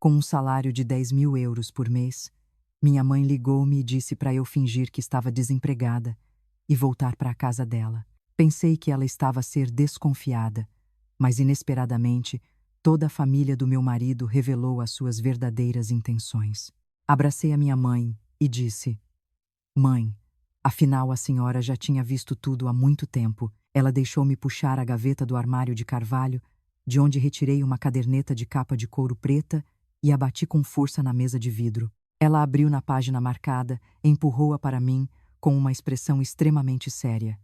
Com um salário de 10.000 euros por mês, minha mãe ligou-me e disse para eu fingir que estava desempregada e voltar para a casa dela. Pensei que ela estava a ser desconfiada, mas inesperadamente, toda a família do meu marido revelou as suas verdadeiras intenções. Abracei a minha mãe e disse: Mãe, afinal a senhora já tinha visto tudo há muito tempo. Ela deixou-me puxar a gaveta do armário de carvalho, de onde retirei uma caderneta de capa de couro preta e a bati com força na mesa de vidro. Ela abriu na página marcada e empurrou-a para mim com uma expressão extremamente séria.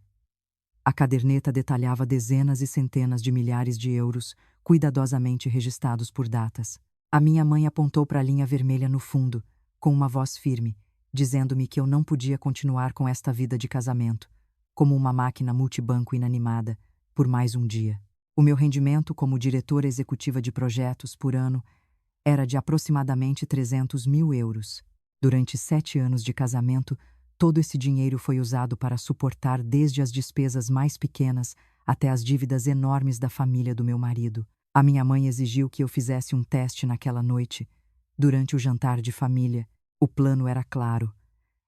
A caderneta detalhava dezenas e centenas de milhares de euros, cuidadosamente registrados por datas. A minha mãe apontou para a linha vermelha no fundo, com uma voz firme, dizendo-me que eu não podia continuar com esta vida de casamento, como uma máquina multibanco inanimada, por mais um dia. O meu rendimento como diretora executiva de projetos por ano era de aproximadamente 300.000 euros. Durante 7 anos de casamento, todo esse dinheiro foi usado para suportar desde as despesas mais pequenas até as dívidas enormes da família do meu marido. A minha mãe exigiu que eu fizesse um teste naquela noite, durante o jantar de família. O plano era claro.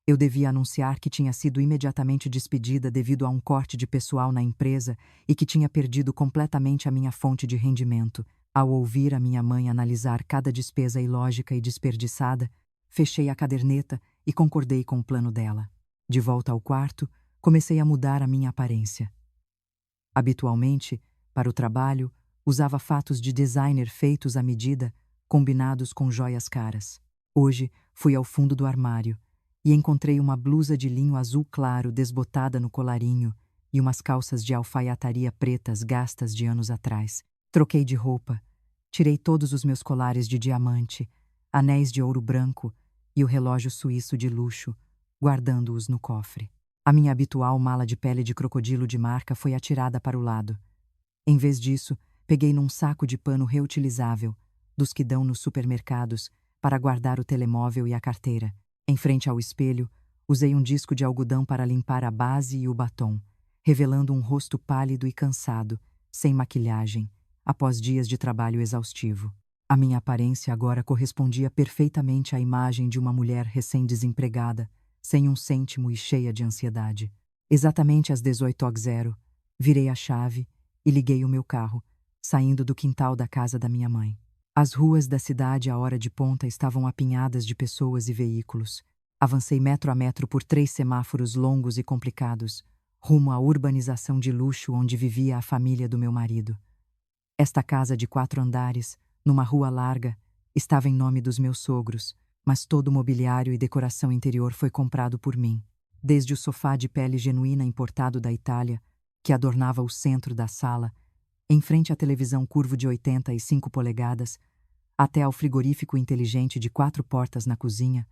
Eu devia anunciar que tinha sido imediatamente despedida devido a um corte de pessoal na empresa e que tinha perdido completamente a minha fonte de rendimento. Ao ouvir a minha mãe analisar cada despesa ilógica e desperdiçada, fechei a caderneta e concordei com o plano dela. De volta ao quarto, comecei a mudar a minha aparência. Habitualmente, para o trabalho, usava fatos de designer feitos à medida, combinados com joias caras. Hoje, fui ao fundo do armário e encontrei uma blusa de linho azul claro desbotada no colarinho e umas calças de alfaiataria pretas gastas de anos atrás. Troquei de roupa, tirei todos os meus colares de diamante, anéis de ouro branco e o relógio suíço de luxo, guardando-os no cofre. A minha habitual mala de pele de crocodilo de marca foi atirada para o lado. Em vez disso, peguei num saco de pano reutilizável, dos que dão nos supermercados, para guardar o telemóvel e a carteira. Em frente ao espelho, usei um disco de algodão para limpar a base e o batom, revelando um rosto pálido e cansado, sem maquilhagem, após dias de trabalho exaustivo. A minha aparência agora correspondia perfeitamente à imagem de uma mulher recém-desempregada, sem um cêntimo e cheia de ansiedade. Exatamente às 18h, virei a chave e liguei o meu carro, saindo do quintal da casa da minha mãe. As ruas da cidade à hora de ponta estavam apinhadas de pessoas e veículos. Avancei metro a metro por 3 semáforos longos e complicados, rumo à urbanização de luxo onde vivia a família do meu marido. Esta casa de 4 andares, numa rua larga, estava em nome dos meus sogros, mas todo o mobiliário e decoração interior foi comprado por mim. Desde o sofá de pele genuína importado da Itália, que adornava o centro da sala, em frente à televisão curvo de 85 polegadas, até ao frigorífico inteligente de 4 portas na cozinha,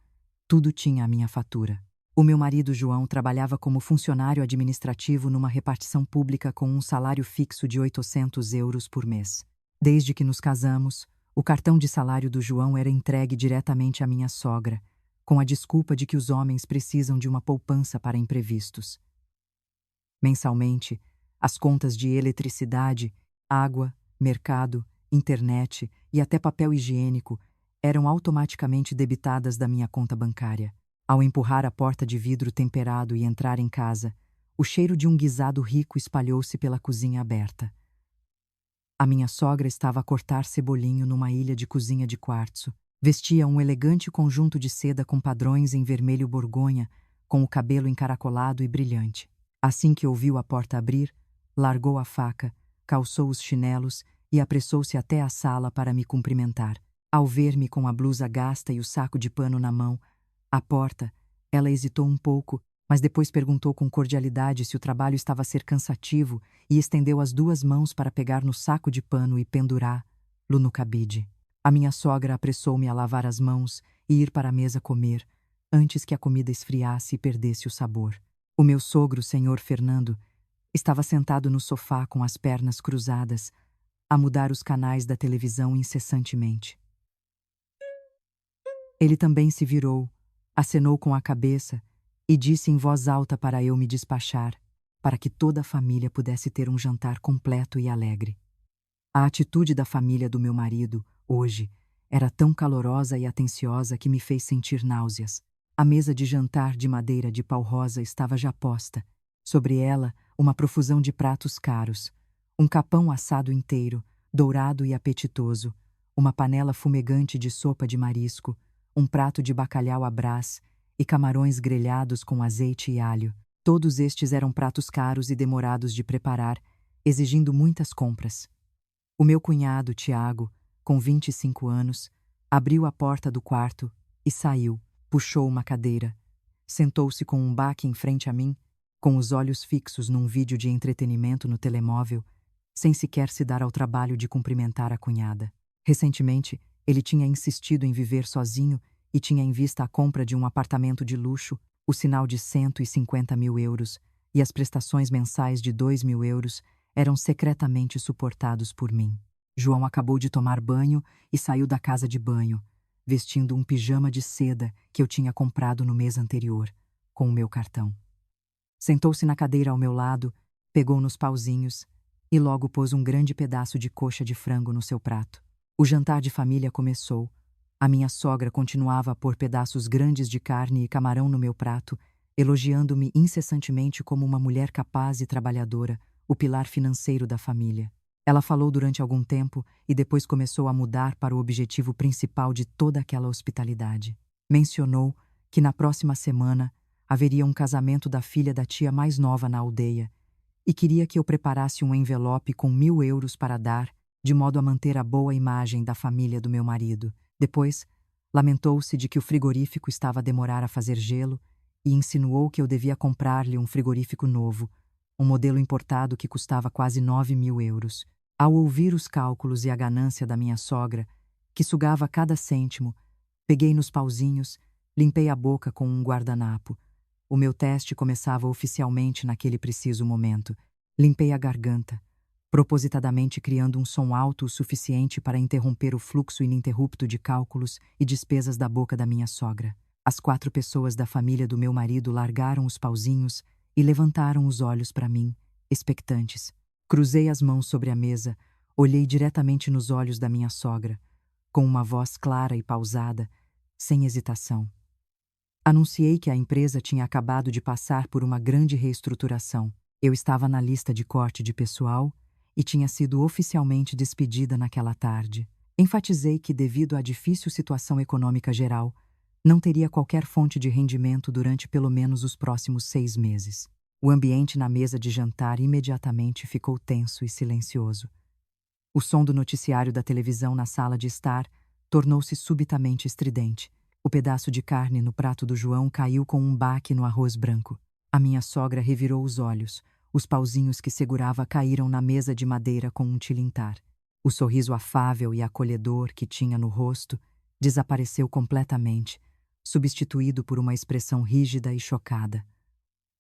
tudo tinha a minha fatura. O meu marido João trabalhava como funcionário administrativo numa repartição pública com um salário fixo de 800 euros por mês. Desde que nos casamos, o cartão de salário do João era entregue diretamente à minha sogra, com a desculpa de que os homens precisam de uma poupança para imprevistos. Mensalmente, as contas de eletricidade, água, mercado, internet e até papel higiênico eram automaticamente debitadas da minha conta bancária. Ao empurrar a porta de vidro temperado e entrar em casa, o cheiro de um guisado rico espalhou-se pela cozinha aberta. A minha sogra estava a cortar cebolinho numa ilha de cozinha de quartzo. Vestia um elegante conjunto de seda com padrões em vermelho borgonha, com o cabelo encaracolado e brilhante. Assim que ouviu a porta abrir, largou a faca, calçou os chinelos e apressou-se até a sala para me cumprimentar. Ao ver-me com a blusa gasta e o saco de pano na mão, à porta, ela hesitou um pouco, mas depois perguntou com cordialidade se o trabalho estava a ser cansativo e estendeu as 2 mãos para pegar no saco de pano e pendurá-lo no cabide. A minha sogra apressou-me a lavar as mãos e ir para a mesa comer, antes que a comida esfriasse e perdesse o sabor. O meu sogro, senhor Fernando, estava sentado no sofá com as pernas cruzadas, a mudar os canais da televisão incessantemente. Ele também se virou, acenou com a cabeça e disse em voz alta para eu me despachar, para que toda a família pudesse ter um jantar completo e alegre. A atitude da família do meu marido, hoje, Era tão calorosa e atenciosa que me fez sentir náuseas. A mesa de jantar de madeira de pau rosa estava já posta. Sobre ela, uma profusão de pratos caros. Um capão assado inteiro, dourado e apetitoso. Uma panela fumegante de sopa de marisco. Um prato de bacalhau à brás e camarões grelhados com azeite e alho. Todos estes eram pratos caros e demorados de preparar, exigindo muitas compras. O meu cunhado, Tiago, com 25 anos, abriu a porta do quarto e saiu. Puxou uma cadeira. Sentou-se com um baque em frente a mim, com os olhos fixos num vídeo de entretenimento no telemóvel, sem sequer se dar ao trabalho de cumprimentar a cunhada. Recentemente, ele tinha insistido em viver sozinho e tinha em vista a compra de um apartamento de luxo, o sinal de 150 mil euros, e as prestações mensais de 2.000 euros eram secretamente suportados por mim. João acabou de tomar banho e saiu da casa de banho, vestindo um pijama de seda que eu tinha comprado no mês anterior, com o meu cartão. Sentou-se na cadeira ao meu lado, pegou nos pauzinhos e logo pôs um grande pedaço de coxa de frango no seu prato. O jantar de família começou. A minha sogra continuava a pôr pedaços grandes de carne e camarão no meu prato, elogiando-me incessantemente como uma mulher capaz e trabalhadora, o pilar financeiro da família. Ela falou durante algum tempo e depois começou a mudar para o objetivo principal de toda aquela hospitalidade. Mencionou que na próxima semana haveria um casamento da filha da tia mais nova na aldeia e queria que eu preparasse um envelope com 1.000 euros para dar, de modo a manter a boa imagem da família do meu marido. Depois, lamentou-se de que o frigorífico estava a demorar a fazer gelo e insinuou que eu devia comprar-lhe um frigorífico novo, um modelo importado que custava quase 9.000 euros. Ao ouvir os cálculos e a ganância da minha sogra, que sugava cada cêntimo, peguei nos pauzinhos, limpei a boca com um guardanapo. O meu teste começava oficialmente naquele preciso momento. Limpei a garganta, propositadamente criando um som alto o suficiente para interromper o fluxo ininterrupto de cálculos e despesas da boca da minha sogra. As 4 pessoas da família do meu marido largaram os pauzinhos e levantaram os olhos para mim, expectantes. Cruzei as mãos sobre a mesa, olhei diretamente nos olhos da minha sogra, com uma voz clara e pausada, sem hesitação. Anunciei que a empresa tinha acabado de passar por uma grande reestruturação. Eu estava na lista de corte de pessoal e tinha sido oficialmente despedida naquela tarde. Enfatizei que, devido à difícil situação econômica geral, não teria qualquer fonte de rendimento durante pelo menos os próximos 6 meses. O ambiente na mesa de jantar imediatamente ficou tenso e silencioso. O som do noticiário da televisão na sala de estar tornou-se subitamente estridente. O pedaço de carne no prato do João caiu com um baque no arroz branco. A minha sogra revirou os olhos. Os pauzinhos que segurava caíram na mesa de madeira com um tilintar. O sorriso afável e acolhedor que tinha no rosto desapareceu completamente, substituído por uma expressão rígida e chocada.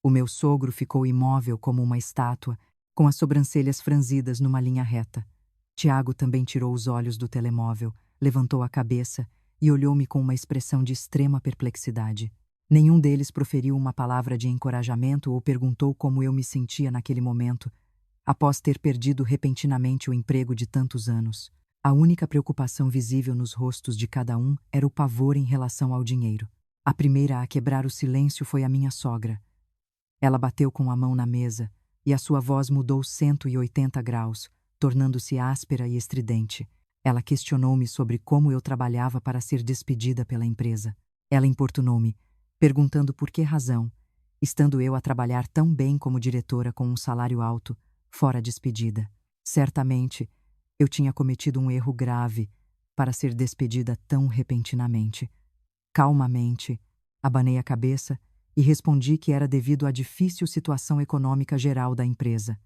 O meu sogro ficou imóvel como uma estátua, com as sobrancelhas franzidas numa linha reta. Tiago também tirou os olhos do telemóvel, levantou a cabeça e olhou-me com uma expressão de extrema perplexidade. Nenhum deles proferiu uma palavra de encorajamento ou perguntou como eu me sentia naquele momento, após ter perdido repentinamente o emprego de tantos anos. A única preocupação visível nos rostos de cada um era o pavor em relação ao dinheiro. A primeira a quebrar o silêncio foi a minha sogra. Ela bateu com a mão na mesa e a sua voz mudou 180 graus, tornando-se áspera e estridente. Ela questionou-me sobre como eu trabalhava para ser despedida pela empresa. Ela importunou-me, perguntando por que razão, estando eu a trabalhar tão bem como diretora com um salário alto, fora despedida. Certamente, eu tinha cometido um erro grave para ser despedida tão repentinamente. Calmamente, abanei a cabeça e respondi que era devido à difícil situação econômica geral da empresa.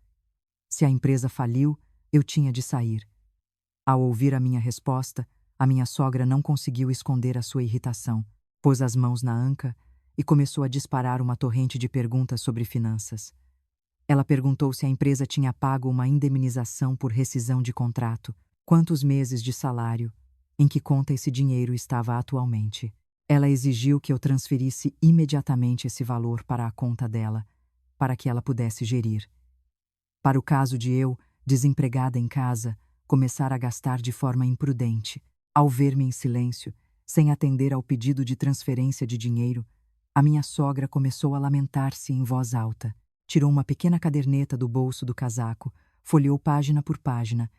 Se a empresa faliu, eu tinha de sair. Ao ouvir a minha resposta, a minha sogra não conseguiu esconder a sua irritação. Pôs as mãos na anca e começou a disparar uma torrente de perguntas sobre finanças. Ela perguntou se a empresa tinha pago uma indemnização por rescisão de contrato, quantos meses de salário, em que conta esse dinheiro estava atualmente. Ela exigiu que eu transferisse imediatamente esse valor para a conta dela, para que ela pudesse gerir. Para o caso de eu, desempregada em casa, começar a gastar de forma imprudente. Ao ver-me em silêncio, sem atender ao pedido de transferência de dinheiro, a minha sogra começou a lamentar-se em voz alta. Tirou uma pequena caderneta do bolso do casaco, folheou página por página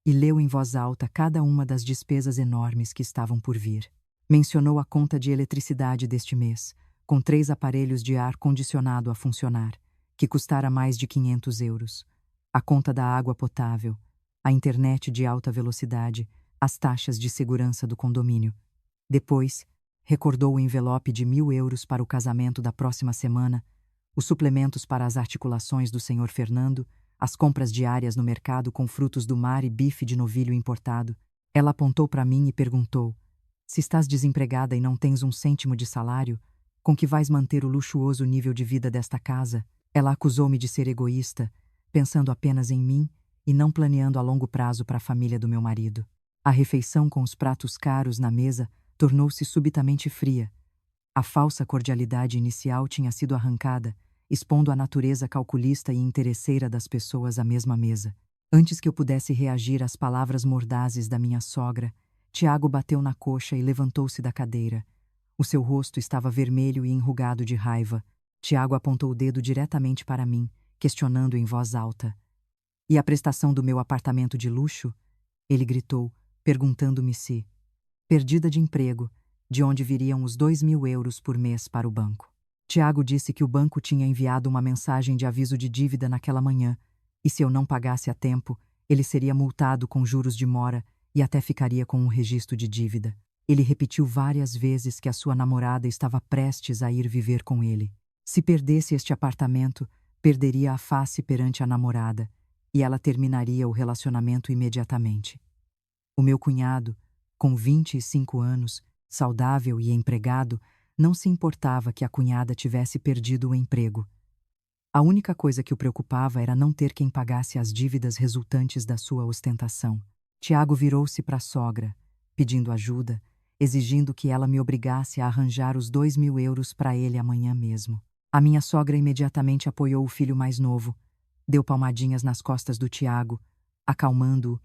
e leu em voz alta cada uma das despesas enormes que estavam por vir. Mencionou a conta de eletricidade deste mês, com 3 aparelhos de ar-condicionado a funcionar, que custara mais de 500 euros. A conta da água potável, a internet de alta velocidade, as taxas de segurança do condomínio. Depois, recordou o envelope de 1.000 euros para o casamento da próxima semana, os suplementos para as articulações do senhor Fernando, as compras diárias no mercado com frutos do mar e bife de novilho importado. Ela apontou para mim e perguntou: se estás desempregada e não tens um cêntimo de salário, com que vais manter o luxuoso nível de vida desta casa? Ela acusou-me de ser egoísta, pensando apenas em mim e não planeando a longo prazo para a família do meu marido. A refeição com os pratos caros na mesa tornou-se subitamente fria. A falsa cordialidade inicial tinha sido arrancada, expondo a natureza calculista e interesseira das pessoas à mesma mesa. Antes que eu pudesse reagir às palavras mordazes da minha sogra, Tiago bateu na coxa e levantou-se da cadeira. O seu rosto estava vermelho e enrugado de raiva. Tiago apontou o dedo diretamente para mim, questionando em voz alta. E a prestação do meu apartamento de luxo? Ele gritou, perguntando-me se, perdida de emprego, de onde viriam os 2.000 euros por mês para o banco. Tiago disse que o banco tinha enviado uma mensagem de aviso de dívida naquela manhã, e se eu não pagasse a tempo, ele seria multado com juros de mora e até ficaria com um registro de dívida. Ele repetiu várias vezes que a sua namorada estava prestes a ir viver com ele. Se perdesse este apartamento, perderia a face perante a namorada, e ela terminaria o relacionamento imediatamente. O meu cunhado, com 25 anos, saudável e empregado, não se importava que a cunhada tivesse perdido o emprego. A única coisa que o preocupava era não ter quem pagasse as dívidas resultantes da sua ostentação. Tiago virou-se para a sogra, pedindo ajuda, exigindo que ela me obrigasse a arranjar os 2.000 euros para ele amanhã mesmo. A minha sogra imediatamente apoiou o filho mais novo, deu palmadinhas nas costas do Tiago, acalmando-o,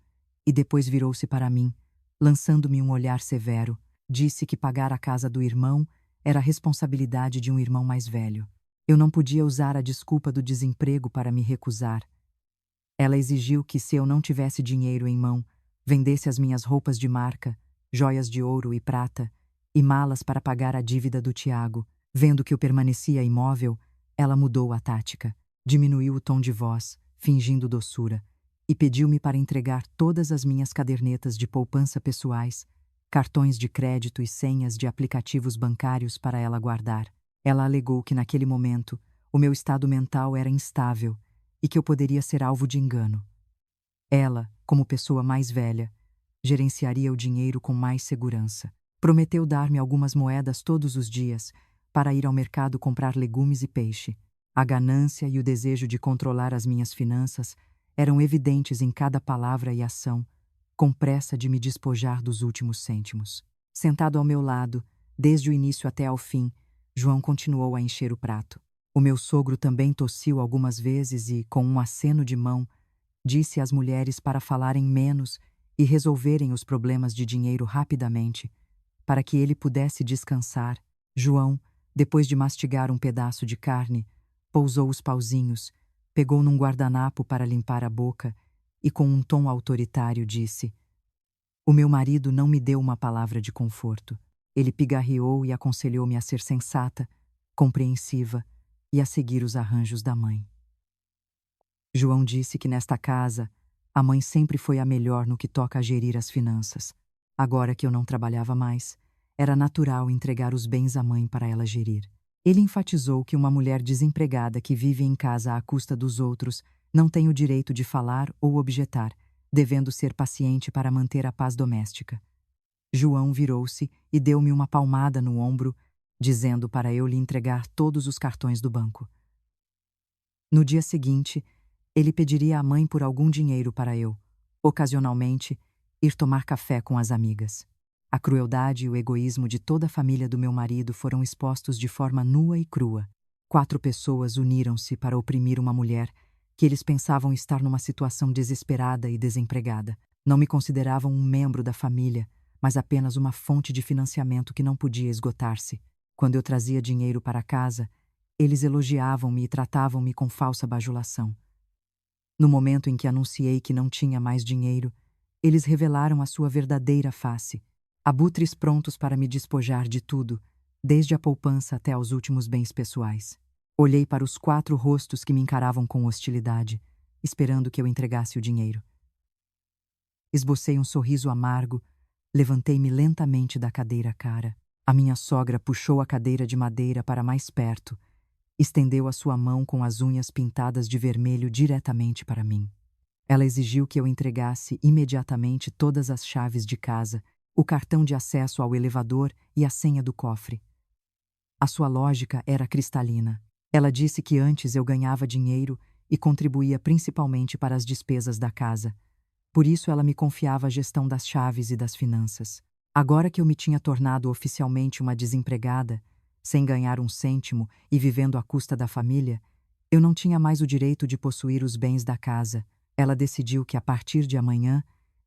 e depois virou-se para mim, lançando-me um olhar severo. Disse que pagar a casa do irmão era a responsabilidade de um irmão mais velho. Eu não podia usar a desculpa do desemprego para me recusar. Ela exigiu que, se eu não tivesse dinheiro em mão, vendesse as minhas roupas de marca, joias de ouro e prata, e malas para pagar a dívida do Tiago. Vendo que eu permanecia imóvel, ela mudou a tática, diminuiu o tom de voz, fingindo doçura, e pediu-me para entregar todas as minhas cadernetas de poupança pessoais, cartões de crédito e senhas de aplicativos bancários para ela guardar. Ela alegou que naquele momento o meu estado mental era instável e que eu poderia ser alvo de engano. Ela, como pessoa mais velha, gerenciaria o dinheiro com mais segurança. Prometeu dar-me algumas moedas todos os dias para ir ao mercado comprar legumes e peixe. A ganância e o desejo de controlar as minhas finanças eram evidentes em cada palavra e ação, com pressa de me despojar dos últimos cêntimos. Sentado ao meu lado, desde o início até ao fim, João continuou a encher o prato. O meu sogro também tossiu algumas vezes e, com um aceno de mão, disse às mulheres para falarem menos e resolverem os problemas de dinheiro rapidamente, para que ele pudesse descansar. João, depois de mastigar um pedaço de carne, pousou os pauzinhos, pegou num guardanapo para limpar a boca e, com um tom autoritário, disse: o meu marido não me deu uma palavra de conforto. Ele pigarreou e aconselhou-me a ser sensata, compreensiva e a seguir os arranjos da mãe. João disse que nesta casa a mãe sempre foi a melhor no que toca a gerir as finanças. Agora que eu não trabalhava mais, era natural entregar os bens à mãe para ela gerir. Ele enfatizou que uma mulher desempregada que vive em casa à custa dos outros não tem o direito de falar ou objetar, devendo ser paciente para manter a paz doméstica. João virou-se e deu-me uma palmada no ombro, dizendo para eu lhe entregar todos os cartões do banco. No dia seguinte, ele pediria à mãe por algum dinheiro para eu, ocasionalmente, ir tomar café com as amigas. A crueldade e o egoísmo de toda a família do meu marido foram expostos de forma nua e crua. 4 pessoas uniram-se para oprimir uma mulher que eles pensavam estar numa situação desesperada e desempregada. Não me consideravam um membro da família, mas apenas uma fonte de financiamento que não podia esgotar-se. Quando eu trazia dinheiro para casa, eles elogiavam-me e tratavam-me com falsa bajulação. No momento em que anunciei que não tinha mais dinheiro, eles revelaram a sua verdadeira face, abutres prontos para me despojar de tudo, desde a poupança até aos últimos bens pessoais. Olhei para os 4 rostos que me encaravam com hostilidade, esperando que eu entregasse o dinheiro. Esbocei um sorriso amargo, levantei-me lentamente da cadeira cara. A minha sogra puxou a cadeira de madeira para mais perto, estendeu a sua mão com as unhas pintadas de vermelho diretamente para mim. Ela exigiu que eu entregasse imediatamente todas as chaves de casa, o cartão de acesso ao elevador e a senha do cofre. A sua lógica era cristalina. Ela disse que antes eu ganhava dinheiro e contribuía principalmente para as despesas da casa. Por isso ela me confiava a gestão das chaves e das finanças. Agora que eu me tinha tornado oficialmente uma desempregada, sem ganhar um cêntimo e vivendo à custa da família, eu não tinha mais o direito de possuir os bens da casa. Ela decidiu que a partir de amanhã,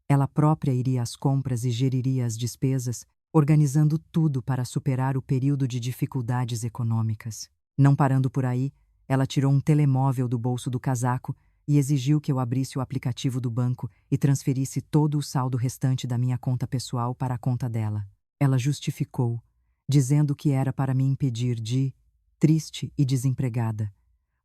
ela própria iria às compras e geriria as despesas, organizando tudo para superar o período de dificuldades econômicas. Não parando por aí, ela tirou um telemóvel do bolso do casaco e exigiu que eu abrisse o aplicativo do banco e transferisse todo o saldo restante da minha conta pessoal para a conta dela. Ela justificou, dizendo que era para me impedir de, triste e desempregada,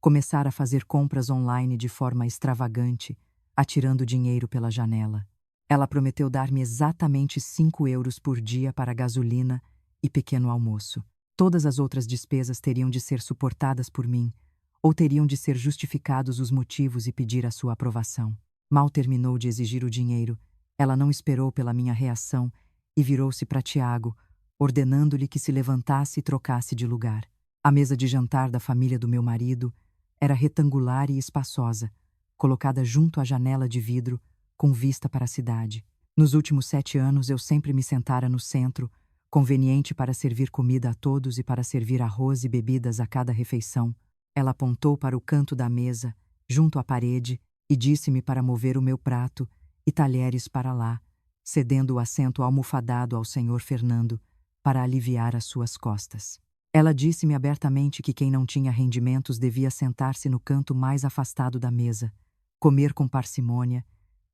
começar a fazer compras online de forma extravagante, atirando dinheiro pela janela. Ela prometeu dar-me exatamente 5 euros por dia para gasolina e pequeno almoço. Todas as outras despesas teriam de ser suportadas por mim, ou teriam de ser justificados os motivos e pedir a sua aprovação. Mal terminou de exigir o dinheiro, ela não esperou pela minha reação e virou-se para Tiago, ordenando-lhe que se levantasse e trocasse de lugar. A mesa de jantar da família do meu marido era retangular e espaçosa, colocada junto à janela de vidro, com vista para a cidade. Nos últimos 7 anos eu sempre me sentara no centro, conveniente para servir comida a todos e para servir arroz e bebidas a cada refeição. Ela apontou para o canto da mesa, junto à parede, e disse-me para mover o meu prato e talheres para lá, cedendo o assento almofadado ao senhor Fernando para aliviar as suas costas. Ela disse-me abertamente que quem não tinha rendimentos devia sentar-se no canto mais afastado da mesa, comer com parcimônia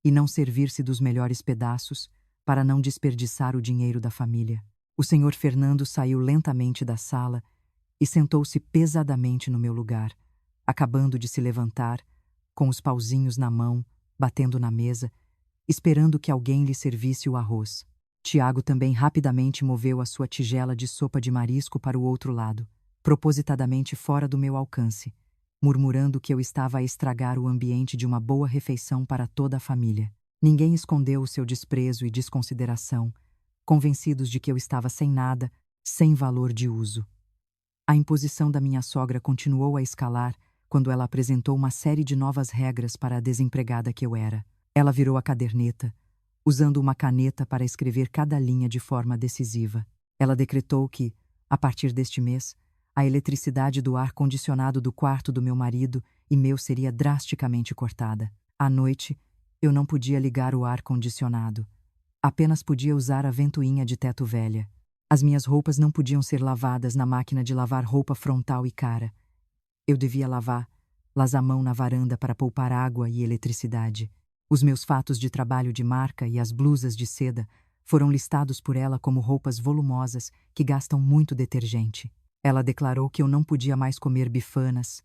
e não servir-se dos melhores pedaços para não desperdiçar o dinheiro da família. O senhor Fernando saiu lentamente da sala e sentou-se pesadamente no meu lugar, acabando de se levantar, com os pauzinhos na mão, batendo na mesa, esperando que alguém lhe servisse o arroz. Tiago também rapidamente moveu a sua tigela de sopa de marisco para o outro lado, propositadamente fora do meu alcance, murmurando que eu estava a estragar o ambiente de uma boa refeição para toda a família. Ninguém escondeu o seu desprezo e desconsideração, convencidos de que eu estava sem nada, sem valor de uso. A imposição da minha sogra continuou a escalar quando ela apresentou uma série de novas regras para a desempregada que eu era. Ela virou a caderneta, usando uma caneta para escrever cada linha de forma decisiva. Ela decretou que, a partir deste mês, a eletricidade do ar-condicionado do quarto do meu marido e meu seria drasticamente cortada. À noite, eu não podia ligar o ar-condicionado. Apenas podia usar a ventoinha de teto velha. As minhas roupas não podiam ser lavadas na máquina de lavar roupa frontal e cara. Eu devia lavá-las à mão na varanda para poupar água e eletricidade. Os meus fatos de trabalho de marca e as blusas de seda foram listados por ela como roupas volumosas que gastam muito detergente. Ela declarou que eu não podia mais comer bifanas,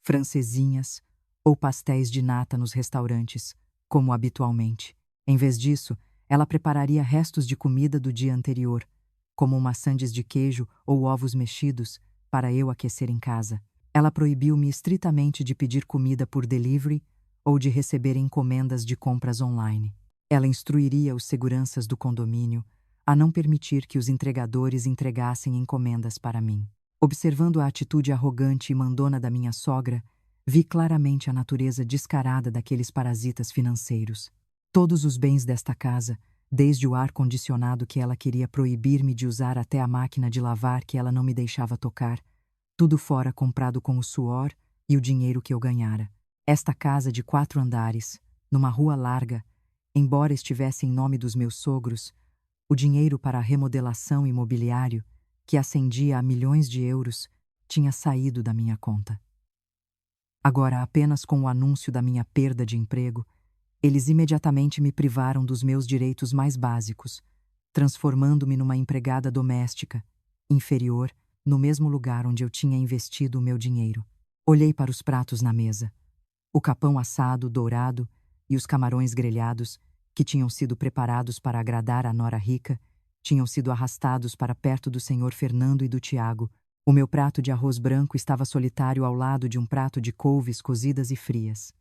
francesinhas ou pastéis de nata nos restaurantes, como habitualmente. Em vez disso, ela prepararia restos de comida do dia anterior, como maçãs de queijo ou ovos mexidos, para eu aquecer em casa. Ela proibiu-me estritamente de pedir comida por delivery ou de receber encomendas de compras online. Ela instruiria os seguranças do condomínio a não permitir que os entregadores entregassem encomendas para mim. Observando a atitude arrogante e mandona da minha sogra, vi claramente a natureza descarada daqueles parasitas financeiros. Todos os bens desta casa, desde o ar-condicionado que ela queria proibir-me de usar até a máquina de lavar que ela não me deixava tocar, tudo fora comprado com o suor e o dinheiro que eu ganhara. Esta casa de 4 andares, numa rua larga, embora estivesse em nome dos meus sogros, O dinheiro para a remodelação imobiliário, que ascendia a milhões de euros, tinha saído da minha conta. Agora, apenas com o anúncio da minha perda de emprego, eles imediatamente me privaram dos meus direitos mais básicos, transformando-me numa empregada doméstica, inferior, no mesmo lugar onde eu tinha investido o meu dinheiro. Olhei para os pratos na mesa. O capão assado, dourado e os camarões grelhados, que tinham sido preparados para agradar a nora rica, tinham sido arrastados para perto do senhor Fernando e do Tiago. O meu prato de arroz branco estava solitário ao lado de um prato de couves cozidas e frias.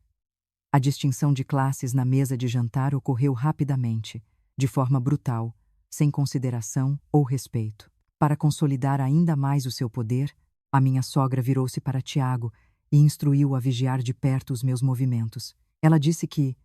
A distinção de classes na mesa de jantar ocorreu rapidamente, de forma brutal, sem consideração ou respeito. Para consolidar ainda mais o seu poder, a minha sogra virou-se para Tiago e instruiu-o a vigiar de perto os meus movimentos. Ela disse que,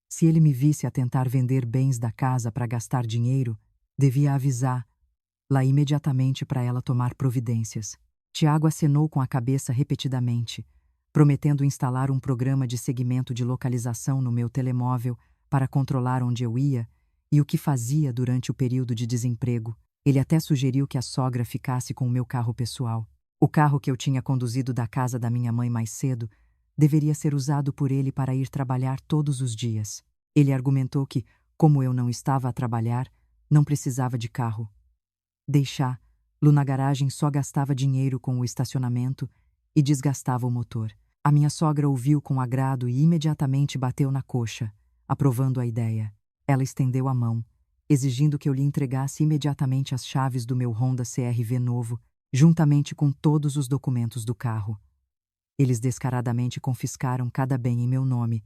se ele me visse a tentar vender bens da casa para gastar dinheiro, devia avisá-la imediatamente para ela tomar providências. Tiago acenou com a cabeça repetidamente, prometendo instalar um programa de seguimento de localização no meu telemóvel para controlar onde eu ia e o que fazia durante o período de desemprego. Ele até sugeriu que a sogra ficasse com o meu carro pessoal. O carro que eu tinha conduzido da casa da minha mãe mais cedo deveria ser usado por ele para ir trabalhar todos os dias. Ele argumentou que, como eu não estava a trabalhar, não precisava de carro. Deixá-lo na garagem só gastava dinheiro com o estacionamento e desgastava o motor. A minha sogra ouviu com agrado e imediatamente bateu na coxa, aprovando a ideia. Ela estendeu a mão, exigindo que eu lhe entregasse imediatamente as chaves do meu Honda CR-V novo, juntamente com todos os documentos do carro. Eles descaradamente confiscaram cada bem em meu nome,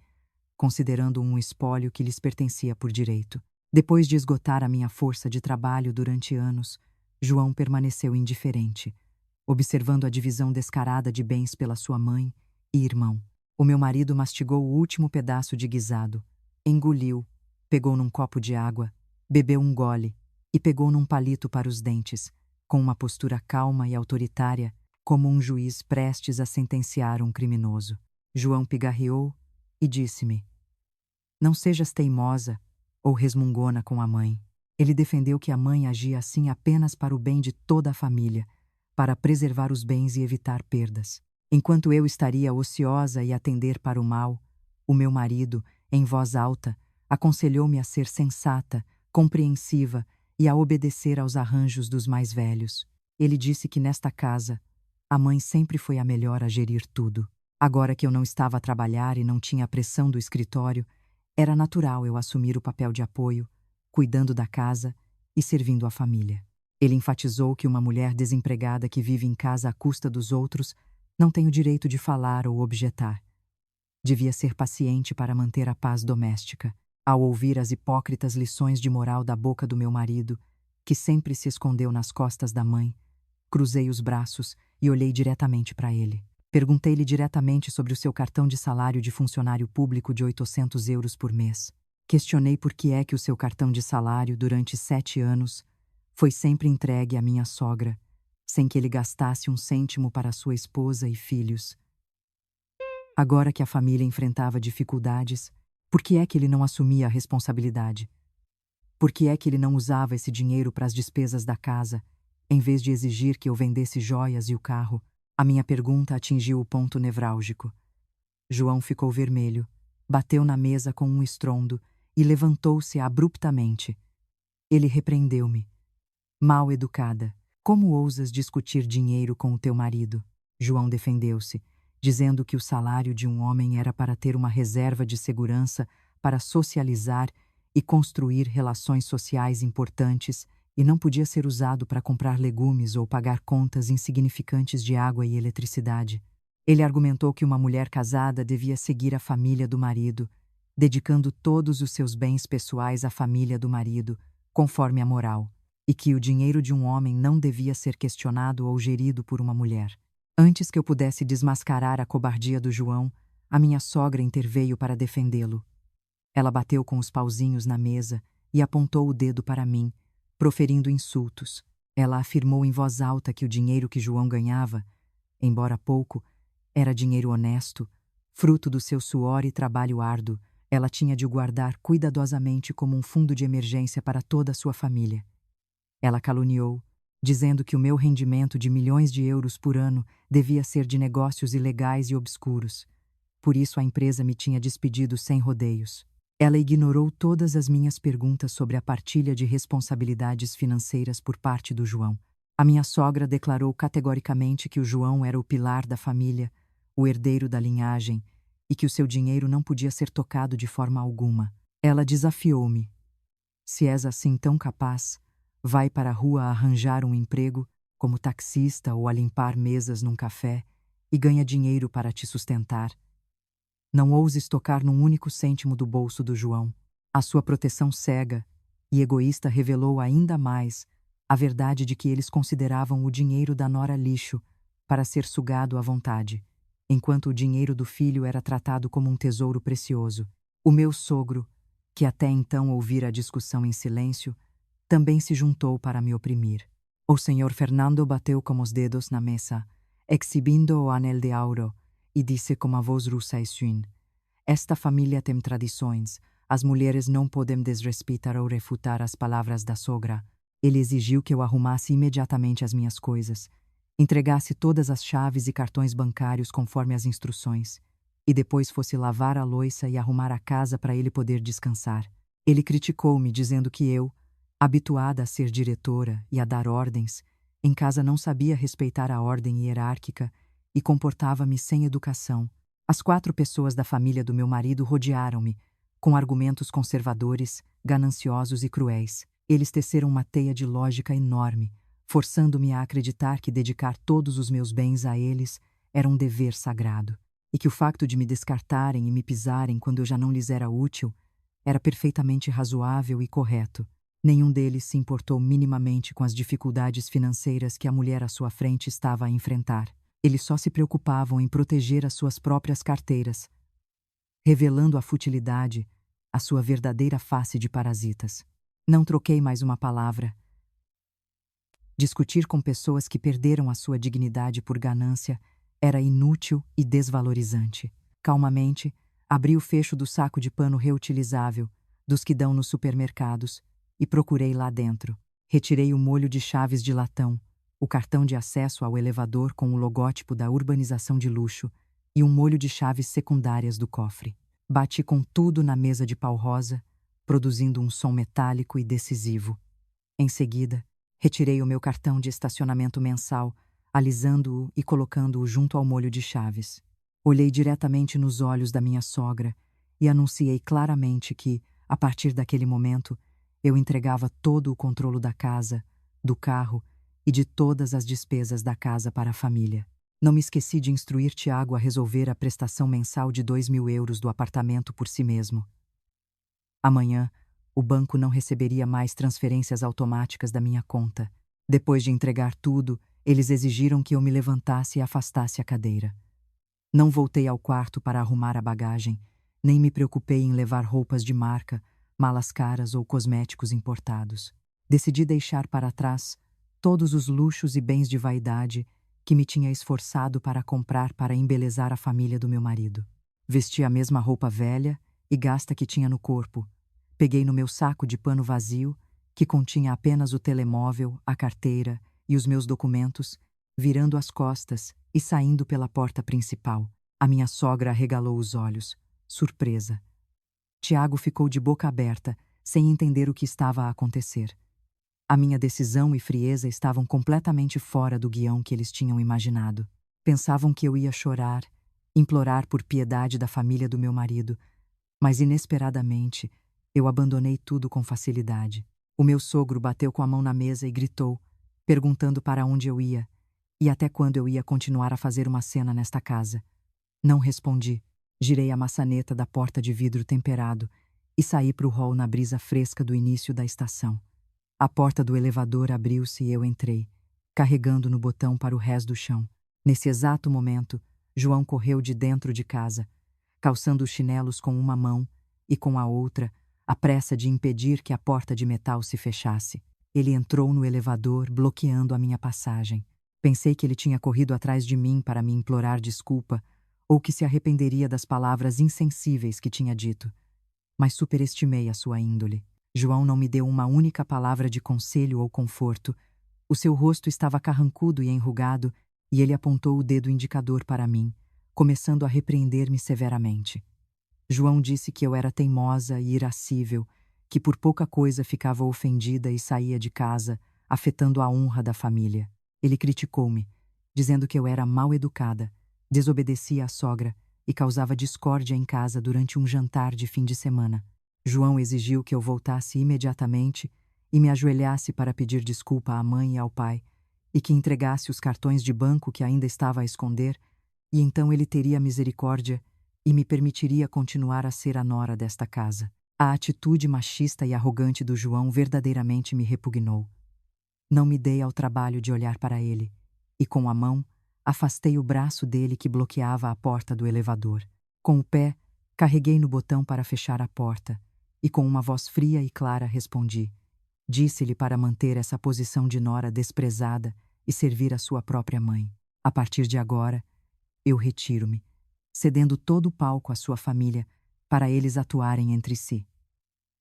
considerando um espólio que lhes pertencia por direito. Depois de esgotar a minha força de trabalho durante anos, João permaneceu indiferente, observando a divisão descarada de bens pela sua mãe e irmão. O meu marido mastigou o último pedaço de guisado, engoliu, pegou num copo de água, bebeu um gole e pegou num palito para os dentes, com uma postura calma e autoritária, como um juiz prestes a sentenciar um criminoso. João pigarreou e disse-me: "Não sejas teimosa ou resmungona com a mãe." Ele defendeu que a mãe agia assim apenas para o bem de toda a família, para preservar os bens e evitar perdas. Enquanto eu estaria ociosa e atender para o mal, o meu marido, em voz alta, aconselhou-me a ser sensata, compreensiva e a obedecer aos arranjos dos mais velhos. Ele disse que nesta casa, a mãe sempre foi a melhor a gerir tudo. Agora que eu não estava a trabalhar e não tinha a pressão do escritório, era natural eu assumir o papel de apoio, cuidando da casa e servindo a família. Ele enfatizou que uma mulher desempregada que vive em casa à custa dos outros não tem o direito de falar ou objetar. Devia ser paciente para manter a paz doméstica. Ao ouvir as hipócritas lições de moral da boca do meu marido, que sempre se escondeu nas costas da mãe, cruzei os braços e olhei diretamente para ele. Perguntei-lhe diretamente sobre o seu cartão de salário de funcionário público de 800 euros por mês. Questionei por que é que o seu cartão de salário, durante 7 anos, foi sempre entregue à minha sogra, sem que ele gastasse um cêntimo para sua esposa e filhos. Agora que a família enfrentava dificuldades, por que é que ele não assumia a responsabilidade? Por que é que ele não usava esse dinheiro para as despesas da casa, em vez de exigir que eu vendesse joias e o carro? A minha pergunta atingiu o ponto nevrálgico. João ficou vermelho, bateu na mesa com um estrondo e levantou-se abruptamente. Ele repreendeu-me. Mal educada, como ousas discutir dinheiro com o teu marido? João defendeu-se, dizendo que o salário de um homem era para ter uma reserva de segurança para socializar e construir relações sociais importantes e não podia ser usado para comprar legumes ou pagar contas insignificantes de água e eletricidade. Ele argumentou que uma mulher casada devia seguir a família do marido, dedicando todos os seus bens pessoais à família do marido, conforme a moral, e que o dinheiro de um homem não devia ser questionado ou gerido por uma mulher. Antes que eu pudesse desmascarar a cobardia do João, a minha sogra interveio para defendê-lo. Ela bateu com os pauzinhos na mesa e apontou o dedo para mim, proferindo insultos. Ela afirmou em voz alta que o dinheiro que João ganhava, embora pouco, era dinheiro honesto, fruto do seu suor e trabalho árduo, Ela tinha de o guardar cuidadosamente como um fundo de emergência para toda a sua família. Ela caluniou, dizendo que o meu rendimento de milhões de euros por ano devia ser de negócios ilegais e obscuros. Por isso a empresa me tinha despedido sem rodeios. Ela ignorou todas as minhas perguntas sobre a partilha de responsabilidades financeiras por parte do João. A minha sogra declarou categoricamente que o João era o pilar da família, o herdeiro da linhagem, e que o seu dinheiro não podia ser tocado de forma alguma. Ela desafiou-me. Se és assim tão capaz, vai para a rua arranjar um emprego, como taxista ou a limpar mesas num café, e ganha dinheiro para te sustentar. Não ouses tocar num único cêntimo do bolso do João. A sua proteção cega e egoísta revelou ainda mais a verdade de que eles consideravam o dinheiro da nora lixo para ser sugado à vontade, enquanto o dinheiro do filho era tratado como um tesouro precioso. O meu sogro, que até então ouvira a discussão em silêncio, também se juntou para me oprimir. O senhor Fernando bateu com os dedos na mesa, exibindo o anel de ouro, e disse com a voz russa e suave: Esta família tem tradições, as mulheres não podem desrespeitar ou refutar as palavras da sogra. Ele exigiu que eu arrumasse imediatamente as minhas coisas, entregasse todas as chaves e cartões bancários conforme as instruções, e depois fosse lavar a louça e arrumar a casa para ele poder descansar. Ele criticou-me, dizendo que eu, habituada a ser diretora e a dar ordens, em casa não sabia respeitar a ordem hierárquica e comportava-me sem educação. As 4 pessoas da família do meu marido rodearam-me, com argumentos conservadores, gananciosos e cruéis. Eles teceram uma teia de lógica enorme, forçando-me a acreditar que dedicar todos os meus bens a eles era um dever sagrado, e que o facto de me descartarem e me pisarem quando eu já não lhes era útil era perfeitamente razoável e correto. Nenhum deles se importou minimamente com as dificuldades financeiras que a mulher à sua frente estava a enfrentar. Eles só se preocupavam em proteger as suas próprias carteiras, revelando a futilidade, a sua verdadeira face de parasitas. Não troquei mais uma palavra. Discutir com pessoas que perderam a sua dignidade por ganância era inútil e desvalorizante. Calmamente, abri o fecho do saco de pano reutilizável, dos que dão nos supermercados, e procurei lá dentro. Retirei o molho de chaves de latão, o cartão de acesso ao elevador com o logótipo da urbanização de luxo e um molho de chaves secundárias do cofre. Bati com tudo na mesa de pau rosa, produzindo um som metálico e decisivo. Em seguida, retirei o meu cartão de estacionamento mensal, alisando-o e colocando-o junto ao molho de chaves. Olhei diretamente nos olhos da minha sogra e anunciei claramente que, a partir daquele momento, eu entregava todo o controle da casa, do carro e de todas as despesas da casa para a família. Não me esqueci de instruir Tiago a resolver a prestação mensal de 2.000 euros do apartamento por si mesmo. Amanhã, o banco não receberia mais transferências automáticas da minha conta. Depois de entregar tudo, eles exigiram que eu me levantasse e afastasse a cadeira. Não voltei ao quarto para arrumar a bagagem, nem me preocupei em levar roupas de marca, malas caras ou cosméticos importados. Decidi deixar para trás todos os luxos e bens de vaidade que me tinha esforçado para comprar para embelezar a família do meu marido. Vesti a mesma roupa velha e gasta que tinha no corpo. Peguei no meu saco de pano vazio, que continha apenas o telemóvel, a carteira e os meus documentos, virando as costas e saindo pela porta principal. A minha sogra arregalou os olhos, surpresa. Tiago ficou de boca aberta, sem entender o que estava a acontecer. A minha decisão e frieza estavam completamente fora do guião que eles tinham imaginado. Pensavam que eu ia chorar, implorar por piedade da família do meu marido, mas inesperadamente eu abandonei tudo com facilidade. O meu sogro bateu com a mão na mesa e gritou, perguntando para onde eu ia e até quando eu ia continuar a fazer uma cena nesta casa. Não respondi. Girei a maçaneta da porta de vidro temperado e saí para o hall na brisa fresca do início da estação. A porta do elevador abriu-se e eu entrei, carregando no botão para o rés do chão. Nesse exato momento, João correu de dentro de casa, calçando os chinelos com uma mão e com a outra, à pressa de impedir que a porta de metal se fechasse. Ele entrou no elevador, bloqueando a minha passagem. Pensei que ele tinha corrido atrás de mim para me implorar desculpa ou que se arrependeria das palavras insensíveis que tinha dito. mas superestimei a sua índole. João não me deu uma única palavra de conselho ou conforto. O seu rosto estava carrancudo e enrugado, e ele apontou o dedo indicador para mim, começando a repreender-me severamente. João disse que eu era teimosa e irascível, que por pouca coisa ficava ofendida e saía de casa, afetando a honra da família. Ele criticou-me, dizendo que eu era mal educada, desobedecia à sogra e causava discórdia em casa durante um jantar de fim de semana. João exigiu que eu voltasse imediatamente e me ajoelhasse para pedir desculpa à mãe e ao pai, e que entregasse os cartões de banco que ainda estava a esconder, e então ele teria misericórdia e me permitiria continuar a ser a nora desta casa. A atitude machista e arrogante do João verdadeiramente me repugnou. Não me dei ao trabalho de olhar para ele, e com a mão afastei o braço dele que bloqueava a porta do elevador. Com o pé, carreguei no botão para fechar a porta, e com uma voz fria e clara respondi. Disse-lhe para manter essa posição de nora desprezada e servir a sua própria mãe. A partir de agora, eu retiro-me, cedendo todo o palco à sua família para eles atuarem entre si.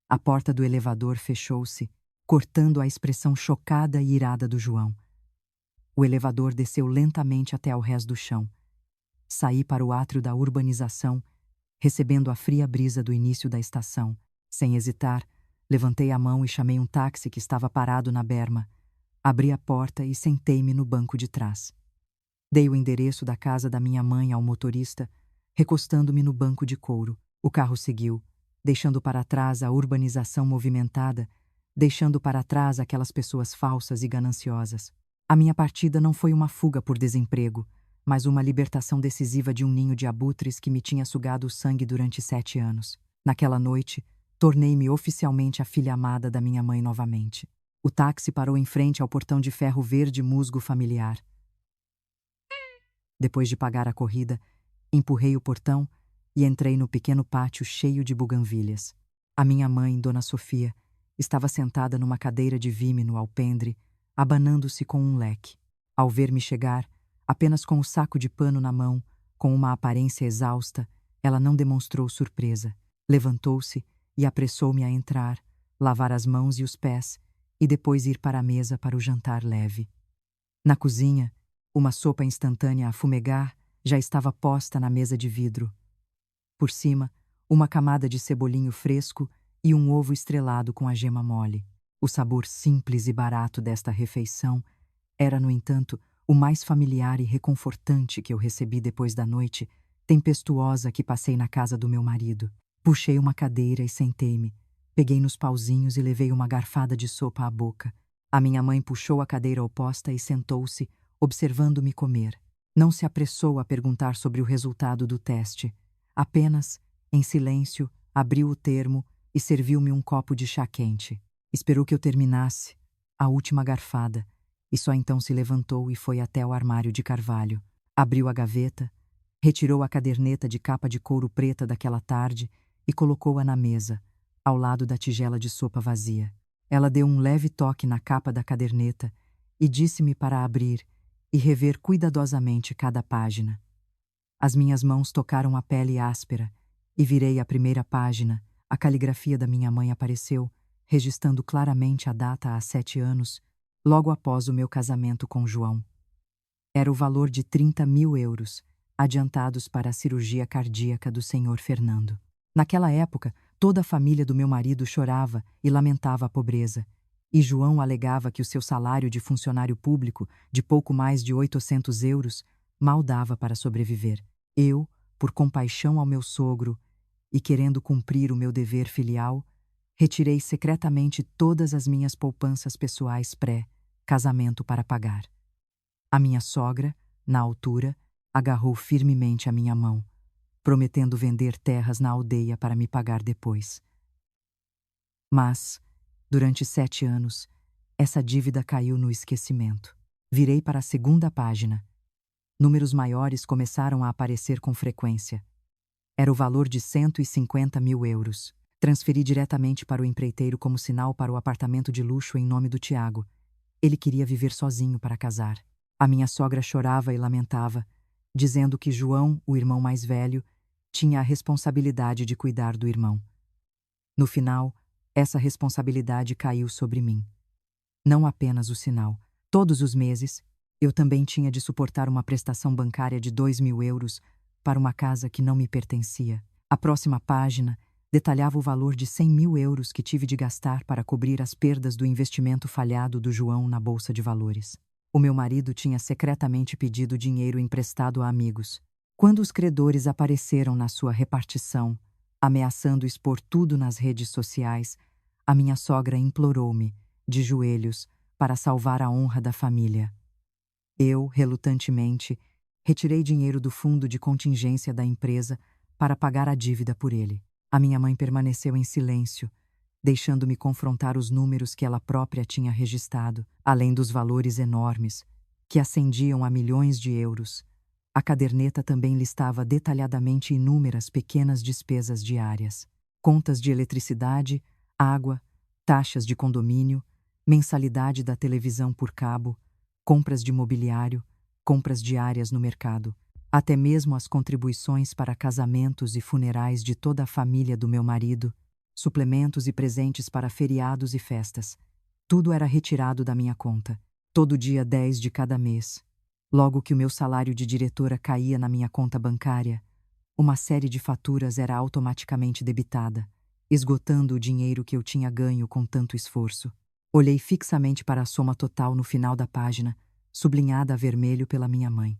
A porta do elevador fechou-se, cortando a expressão chocada e irada do João. O elevador desceu lentamente até ao rés do chão. Saí para o átrio da urbanização, recebendo a fria brisa do início da estação. Sem hesitar, levantei a mão e chamei um táxi que estava parado na berma. Abri a porta e sentei-me no banco de trás. Dei o endereço da casa da minha mãe ao motorista, recostando-me no banco de couro. O carro seguiu, deixando para trás a urbanização movimentada, deixando para trás aquelas pessoas falsas e gananciosas. A minha partida não foi uma fuga por desemprego, mas uma libertação decisiva de um ninho de abutres que me tinha sugado o sangue durante 7 anos. Naquela noite, tornei-me oficialmente a filha amada da minha mãe novamente. O táxi parou em frente ao portão de ferro verde musgo familiar. Depois de pagar a corrida, empurrei o portão e entrei no pequeno pátio cheio de buganvílias. A minha mãe, Dona Sofia, estava sentada numa cadeira de vime no alpendre, abanando-se com um leque. Ao ver-me chegar, apenas com o saco de pano na mão, com uma aparência exausta, ela não demonstrou surpresa. Levantou-se e apressou-me a entrar, lavar as mãos e os pés e depois ir para a mesa para o jantar leve. Na cozinha, uma sopa instantânea a fumegar já estava posta na mesa de vidro. Por cima, uma camada de cebolinho fresco e um ovo estrelado com a gema mole. O sabor simples e barato desta refeição era, no entanto, o mais familiar e reconfortante que eu recebi depois da noite tempestuosa que passei na casa do meu marido. Puxei uma cadeira e sentei-me. Peguei nos pauzinhos e levei uma garfada de sopa à boca. A minha mãe puxou a cadeira oposta e sentou-se, observando-me comer. Não se apressou a perguntar sobre o resultado do teste. Apenas, em silêncio, abriu o termo e serviu-me um copo de chá quente. Esperou que eu terminasse a última garfada e só então se levantou e foi até o armário de carvalho. Abriu a gaveta, retirou a caderneta de capa de couro preta daquela tarde e colocou-a na mesa, ao lado da tigela de sopa vazia. Ela deu um leve toque na capa da caderneta e disse-me para abrir e rever cuidadosamente cada página. As minhas mãos tocaram a pele áspera e virei a primeira página. A caligrafia da minha mãe apareceu, registrando claramente a data há 7 anos, logo após o meu casamento com João. Era o valor de 30.000 euros, adiantados para a cirurgia cardíaca do senhor Fernando. Naquela época, toda a família do meu marido chorava e lamentava a pobreza, e João alegava que o seu salário de funcionário público, de pouco mais de 800 euros, mal dava para sobreviver. Eu, por compaixão ao meu sogro e querendo cumprir o meu dever filial, retirei secretamente todas as minhas poupanças pessoais pré-casamento para pagar. A minha sogra, na altura, agarrou firmemente a minha mão, prometendo vender terras na aldeia para me pagar depois. Mas, durante 7 anos, essa dívida caiu no esquecimento. Virei para a segunda página. Números maiores começaram a aparecer com frequência. Era o valor de 150.000 euros. Transferi diretamente para o empreiteiro como sinal para o apartamento de luxo em nome do Tiago. Ele queria viver sozinho para casar. A minha sogra chorava e lamentava, dizendo que João, o irmão mais velho, tinha a responsabilidade de cuidar do irmão. No final, essa responsabilidade caiu sobre mim. Não apenas o sinal. Todos os meses, eu também tinha de suportar uma prestação bancária de 2.000 euros para uma casa que não me pertencia. A próxima página detalhava o valor de 100.000 euros que tive de gastar para cobrir as perdas do investimento falhado do João na Bolsa de Valores. O meu marido tinha secretamente pedido dinheiro emprestado a amigos. Quando os credores apareceram na sua repartição, ameaçando expor tudo nas redes sociais, a minha sogra implorou-me, de joelhos, para salvar a honra da família. Eu, relutantemente, retirei dinheiro do fundo de contingência da empresa para pagar a dívida por ele. A minha mãe permaneceu em silêncio, deixando-me confrontar os números que ela própria tinha registrado, além dos valores enormes, que ascendiam a milhões de euros. A caderneta também listava detalhadamente inúmeras pequenas despesas diárias: contas de eletricidade, água, taxas de condomínio, mensalidade da televisão por cabo, compras de mobiliário, compras diárias no mercado, até mesmo as contribuições para casamentos e funerais de toda a família do meu marido, suplementos e presentes para feriados e festas. Tudo era retirado da minha conta, todo dia 10 de cada mês. Logo que o meu salário de diretora caía na minha conta bancária, uma série de faturas era automaticamente debitada, esgotando o dinheiro que eu tinha ganho com tanto esforço. Olhei fixamente para a soma total no final da página, sublinhada a vermelho pela minha mãe.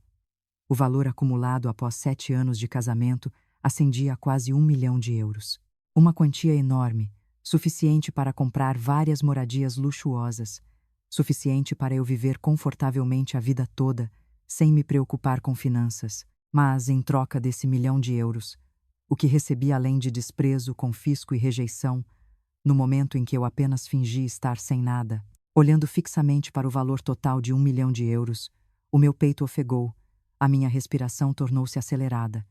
O valor acumulado após 7 anos de casamento ascendia a quase 1.000.000 de euros. Uma quantia enorme, suficiente para comprar várias moradias luxuosas, suficiente para eu viver confortavelmente a vida toda, sem me preocupar com finanças. Mas, em troca desse 1.000.000 de euros, o que recebi além de desprezo, confisco e rejeição, no momento em que eu apenas fingi estar sem nada, olhando fixamente para o valor total de 1.000.000 de euros, o meu peito ofegou, a minha respiração tornou-se acelerada.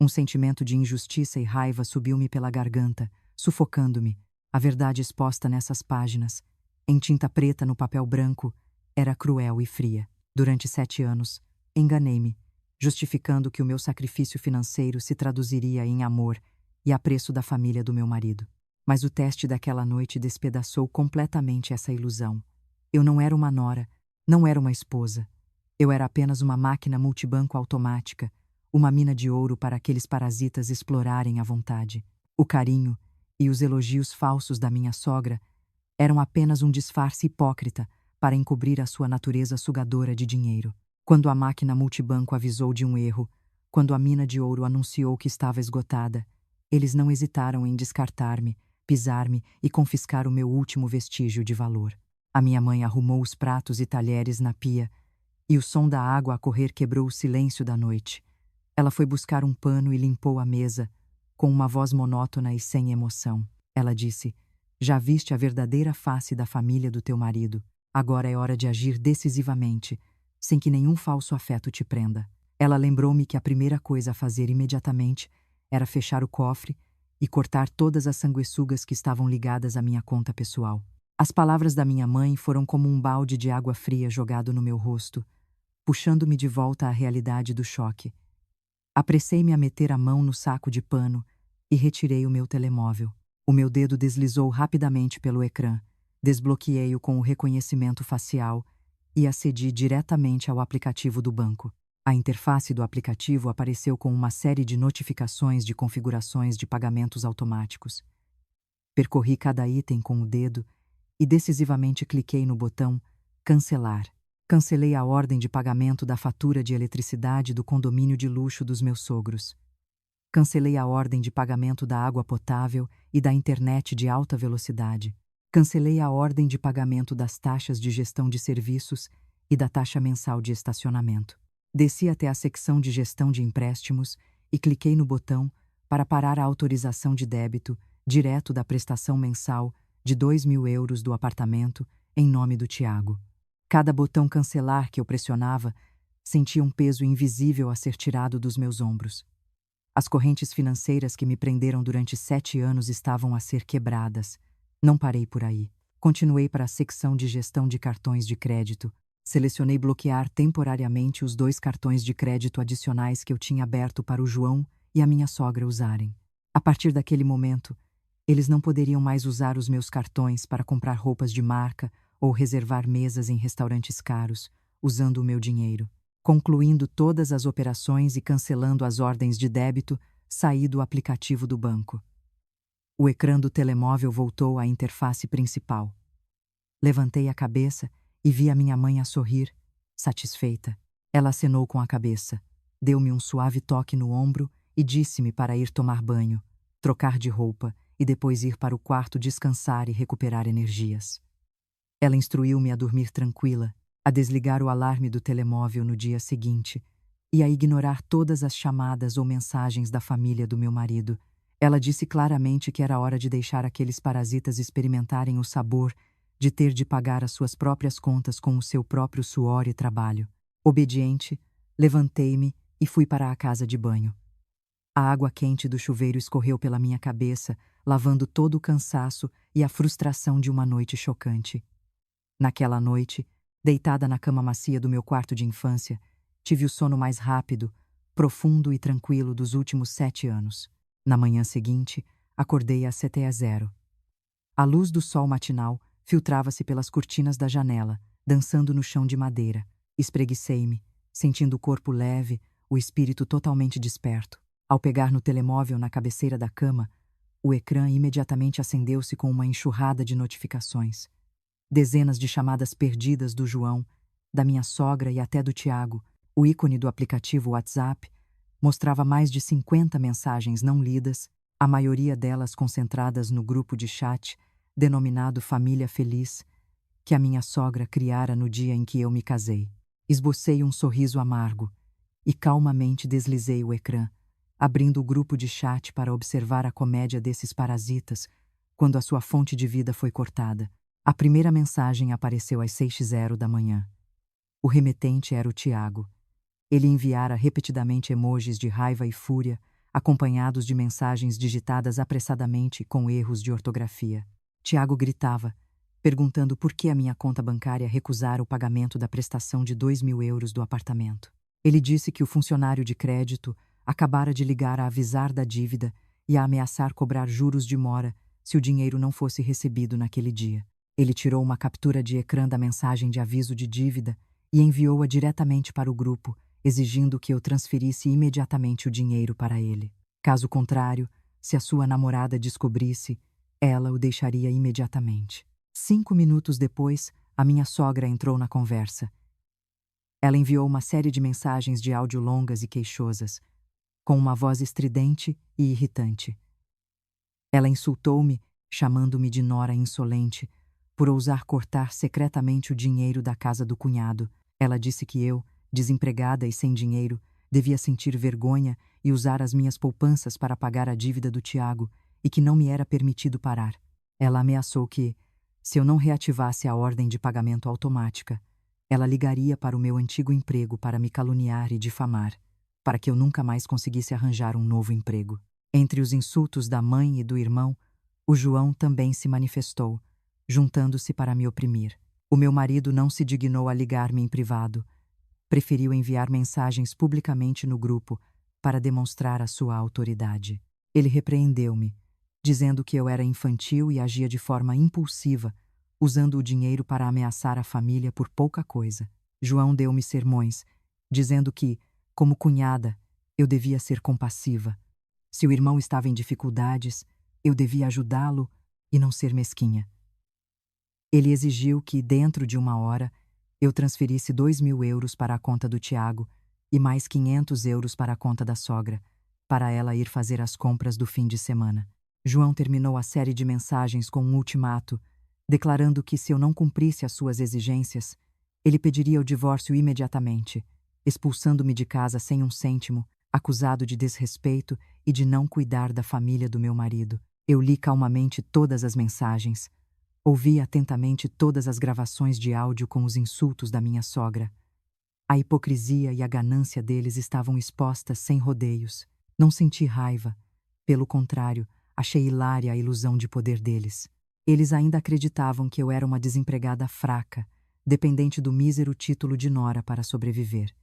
Um sentimento de injustiça e raiva subiu-me pela garganta, sufocando-me. A verdade exposta nessas páginas, em tinta preta no papel branco, era cruel e fria. Durante 7 anos, enganei-me, justificando que o meu sacrifício financeiro se traduziria em amor e apreço da família do meu marido. Mas o teste daquela noite despedaçou completamente essa ilusão. Eu não era uma nora, não era uma esposa. Eu era apenas uma máquina multibanco automática, uma mina de ouro para aqueles parasitas explorarem à vontade. O carinho e os elogios falsos da minha sogra eram apenas um disfarce hipócrita para encobrir a sua natureza sugadora de dinheiro. Quando a máquina multibanco avisou de um erro, quando a mina de ouro anunciou que estava esgotada, eles não hesitaram em descartar-me, pisar-me e confiscar o meu último vestígio de valor. A minha mãe arrumou os pratos e talheres na pia, e o som da água a correr quebrou o silêncio da noite. Ela foi buscar um pano e limpou a mesa, com uma voz monótona e sem emoção. Ela disse: "Já viste a verdadeira face da família do teu marido. Agora é hora de agir decisivamente, sem que nenhum falso afeto te prenda." Ela lembrou-me que a primeira coisa a fazer imediatamente era fechar o cofre e cortar todas as sanguessugas que estavam ligadas à minha conta pessoal. As palavras da minha mãe foram como um balde de água fria jogado no meu rosto, puxando-me de volta à realidade do choque. Apressei-me a meter a mão no saco de pano e retirei o meu telemóvel. O meu dedo deslizou rapidamente pelo ecrã, desbloqueei-o com o reconhecimento facial e acedi diretamente ao aplicativo do banco. A interface do aplicativo apareceu com uma série de notificações de configurações de pagamentos automáticos. Percorri cada item com o dedo e decisivamente cliquei no botão Cancelar. Cancelei a ordem de pagamento da fatura de eletricidade do condomínio de luxo dos meus sogros. Cancelei a ordem de pagamento da água potável e da internet de alta velocidade. Cancelei a ordem de pagamento das taxas de gestão de serviços e da taxa mensal de estacionamento. Desci até a secção de gestão de empréstimos e cliquei no botão para parar a autorização de débito direto da prestação mensal de 2.000 euros do apartamento em nome do Tiago. Cada botão cancelar que eu pressionava, sentia um peso invisível a ser tirado dos meus ombros. As correntes financeiras que me prenderam durante 7 anos estavam a ser quebradas. Não parei por aí. Continuei para a secção de gestão de cartões de crédito. Selecionei bloquear temporariamente os 2 cartões de crédito adicionais que eu tinha aberto para o João e a minha sogra usarem. A partir daquele momento, Eles não poderiam mais usar os meus cartões para comprar roupas de marca ou reservar mesas em restaurantes caros, usando o meu dinheiro. Concluindo todas as operações e cancelando as ordens de débito, saí do aplicativo do banco. O ecrã do telemóvel voltou à interface principal. Levantei a cabeça e vi a minha mãe a sorrir, satisfeita. Ela acenou com a cabeça, deu-me um suave toque no ombro e disse-me para ir tomar banho, trocar de roupa e depois ir para o quarto descansar e recuperar energias. Ela instruiu-me a dormir tranquila, a desligar o alarme do telemóvel no dia seguinte e a ignorar todas as chamadas ou mensagens da família do meu marido. Ela disse claramente que era hora de deixar aqueles parasitas experimentarem o sabor de ter de pagar as suas próprias contas com o seu próprio suor e trabalho. Obediente, levantei-me e fui para a casa de banho. A água quente do chuveiro escorreu pela minha cabeça, lavando todo o cansaço e a frustração de uma noite chocante. Naquela noite, deitada na cama macia do meu quarto de infância, tive o sono mais rápido, profundo e tranquilo dos últimos 7 anos. Na manhã seguinte, acordei às 7h. A luz do sol matinal filtrava-se pelas cortinas da janela, dançando no chão de madeira. Espreguicei-me, sentindo o corpo leve, o espírito totalmente desperto. Ao pegar no telemóvel na cabeceira da cama, o ecrã imediatamente acendeu-se com uma enxurrada de notificações. Dezenas de chamadas perdidas do João, da minha sogra e até do Tiago. O ícone do aplicativo WhatsApp mostrava mais de 50 mensagens não lidas, a maioria delas concentradas no grupo de chat denominado Família Feliz, que a minha sogra criara no dia em que eu me casei. Esbocei um sorriso amargo e calmamente deslizei o ecrã, abrindo o grupo de chat para observar a comédia desses parasitas quando a sua fonte de vida foi cortada. A primeira mensagem apareceu às 6h. O remetente era o Tiago. Ele enviara repetidamente emojis de raiva e fúria, acompanhados de mensagens digitadas apressadamente com erros de ortografia. Tiago gritava, perguntando por que a minha conta bancária recusara o pagamento da prestação de 2.000 euros do apartamento. Ele disse que o funcionário de crédito acabara de ligar a avisar da dívida e a ameaçar cobrar juros de mora se o dinheiro não fosse recebido naquele dia. Ele tirou uma captura de ecrã da mensagem de aviso de dívida e enviou-a diretamente para o grupo, exigindo que eu transferisse imediatamente o dinheiro para ele. Caso contrário, se a sua namorada descobrisse, ela o deixaria imediatamente. 5 minutos depois, a minha sogra entrou na conversa. Ela enviou uma série de mensagens de áudio longas e queixosas, com uma voz estridente e irritante. Ela insultou-me, chamando-me de nora insolente, por ousar cortar secretamente o dinheiro da casa do cunhado. Ela disse que eu, desempregada e sem dinheiro, devia sentir vergonha e usar as minhas poupanças para pagar a dívida do Tiago e que não me era permitido parar. Ela ameaçou que, se eu não reativasse a ordem de pagamento automática, ela ligaria para o meu antigo emprego para me caluniar e difamar, para que eu nunca mais conseguisse arranjar um novo emprego. Entre os insultos da mãe e do irmão, o João também se manifestou, juntando-se para me oprimir. O meu marido não se dignou a ligar-me em privado. Preferiu enviar mensagens publicamente no grupo para demonstrar a sua autoridade. Ele repreendeu-me, dizendo que eu era infantil e agia de forma impulsiva, usando o dinheiro para ameaçar a família por pouca coisa. João deu-me sermões, dizendo que, como cunhada, eu devia ser compassiva. Se o irmão estava em dificuldades, eu devia ajudá-lo e não ser mesquinha. Ele exigiu que, dentro de 1 hora, eu transferisse 2.000 euros para a conta do Tiago e mais 500 euros para a conta da sogra, para ela ir fazer as compras do fim de semana. João terminou a série de mensagens com um ultimato, declarando que, se eu não cumprisse as suas exigências, ele pediria o divórcio imediatamente, expulsando-me de casa sem um cêntimo, acusado de desrespeito e de não cuidar da família do meu marido. Eu li calmamente todas as mensagens. Ouvi atentamente todas as gravações de áudio com os insultos da minha sogra. A hipocrisia e a ganância deles estavam expostas sem rodeios. Não senti raiva. Pelo contrário, achei hilária a ilusão de poder deles. Eles ainda acreditavam que eu era uma desempregada fraca, dependente do mísero título de nora para sobreviver.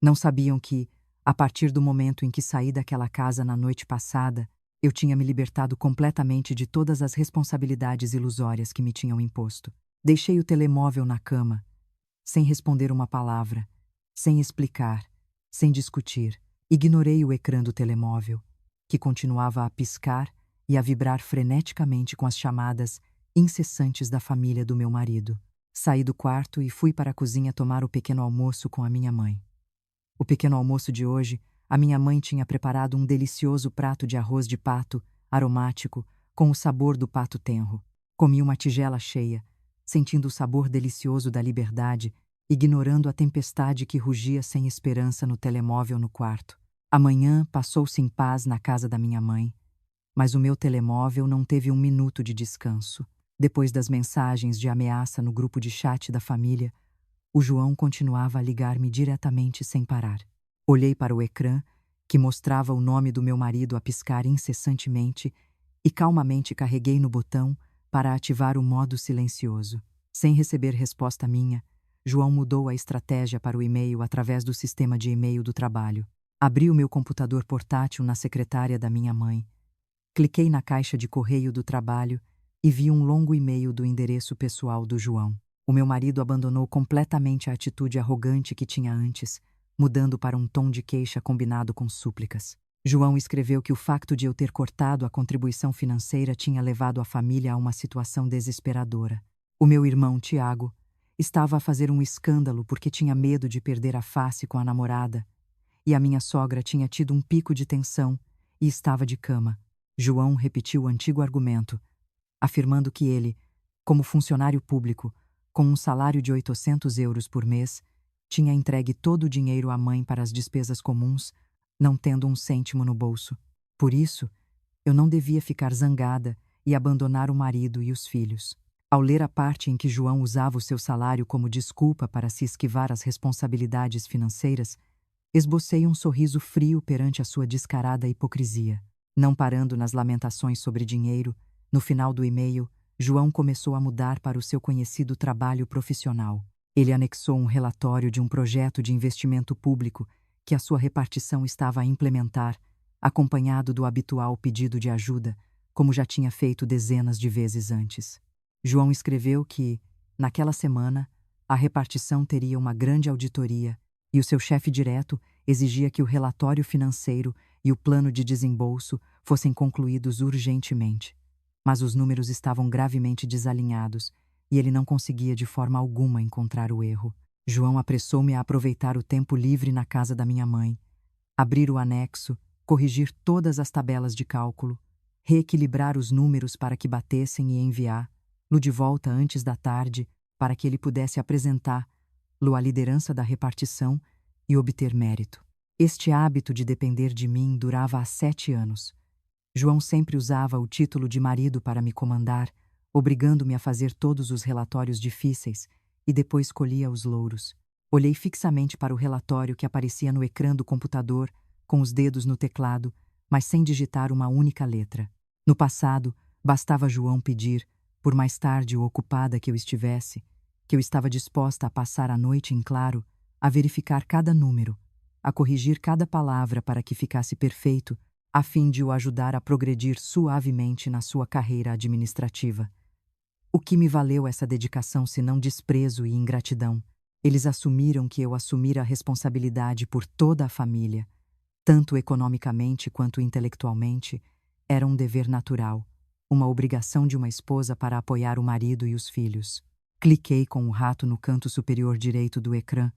Não sabiam que, a partir do momento em que saí daquela casa na noite passada, Eu tinha me libertado completamente de todas as responsabilidades ilusórias que me tinham imposto. Deixei o telemóvel na cama, sem responder uma palavra, sem explicar, sem discutir. Ignorei o ecrã do telemóvel, que continuava a piscar e a vibrar freneticamente com as chamadas incessantes da família do meu marido. Saí do quarto e fui para a cozinha tomar o pequeno almoço com a minha mãe. O pequeno almoço de hoje, a minha mãe tinha preparado um delicioso prato de arroz de pato, aromático, com o sabor do pato tenro. Comi uma tigela cheia, sentindo o sabor delicioso da liberdade, ignorando a tempestade que rugia sem esperança no telemóvel no quarto. A manhã passou-se em paz na casa da minha mãe, mas o meu telemóvel não teve um minuto de descanso. Depois das mensagens de ameaça no grupo de chat da família, o João continuava a ligar-me diretamente sem parar. Olhei para o ecrã, que mostrava o nome do meu marido a piscar incessantemente, e calmamente carreguei no botão para ativar o modo silencioso. Sem receber resposta minha, João mudou a estratégia para o e-mail através do sistema de e-mail do trabalho. Abri o meu computador portátil na secretária da minha mãe. Cliquei na caixa de correio do trabalho e vi um longo e-mail do endereço pessoal do João. O meu marido abandonou completamente a atitude arrogante que tinha antes, mudando para um tom de queixa combinado com súplicas. João escreveu que o facto de eu ter cortado a contribuição financeira tinha levado a família a uma situação desesperadora. O meu irmão, Tiago, estava a fazer um escândalo porque tinha medo de perder a face com a namorada, e a minha sogra tinha tido um pico de tensão e estava de cama. João repetiu o antigo argumento, afirmando que ele, como funcionário público, com um salário de 800 euros por mês, tinha entregue todo o dinheiro à mãe para as despesas comuns, não tendo um cêntimo no bolso. Por isso, eu não devia ficar zangada e abandonar o marido e os filhos. Ao ler a parte em que João usava o seu salário como desculpa para se esquivar às responsabilidades financeiras, esbocei um sorriso frio perante a sua descarada hipocrisia. Não parando nas lamentações sobre dinheiro, no final do e-mail, João começou a mudar para o seu conhecido trabalho profissional. Ele anexou um relatório de um projeto de investimento público que a sua repartição estava a implementar, acompanhado do habitual pedido de ajuda, como já tinha feito dezenas de vezes antes. João escreveu que, naquela semana, a repartição teria uma grande auditoria e o seu chefe direto exigia que o relatório financeiro e o plano de desembolso fossem concluídos urgentemente. Mas os números estavam gravemente desalinhados e ele não conseguia de forma alguma encontrar o erro. João apressou-me a aproveitar o tempo livre na casa da minha mãe, abrir o anexo, corrigir todas as tabelas de cálculo, reequilibrar os números para que batessem e enviá-lo de volta antes da tarde para que ele pudesse apresentar-lo à liderança da repartição e obter mérito. Este hábito de depender de mim durava há 7 anos. João sempre usava o título de marido para me comandar, obrigando-me a fazer todos os relatórios difíceis, e depois colhia os louros. Olhei fixamente para o relatório que aparecia no ecrã do computador, com os dedos no teclado, mas sem digitar uma única letra. No passado, bastava João pedir, por mais tarde ou ocupada que eu estivesse, que eu estava disposta a passar a noite em claro, a verificar cada número, a corrigir cada palavra para que ficasse perfeito, a fim de o ajudar a progredir suavemente na sua carreira administrativa. O que me valeu essa dedicação senão desprezo e ingratidão? Eles assumiram que eu assumira a responsabilidade por toda a família, tanto economicamente quanto intelectualmente, era um dever natural, uma obrigação de uma esposa para apoiar o marido e os filhos. Cliquei com o rato no canto superior direito do ecrã,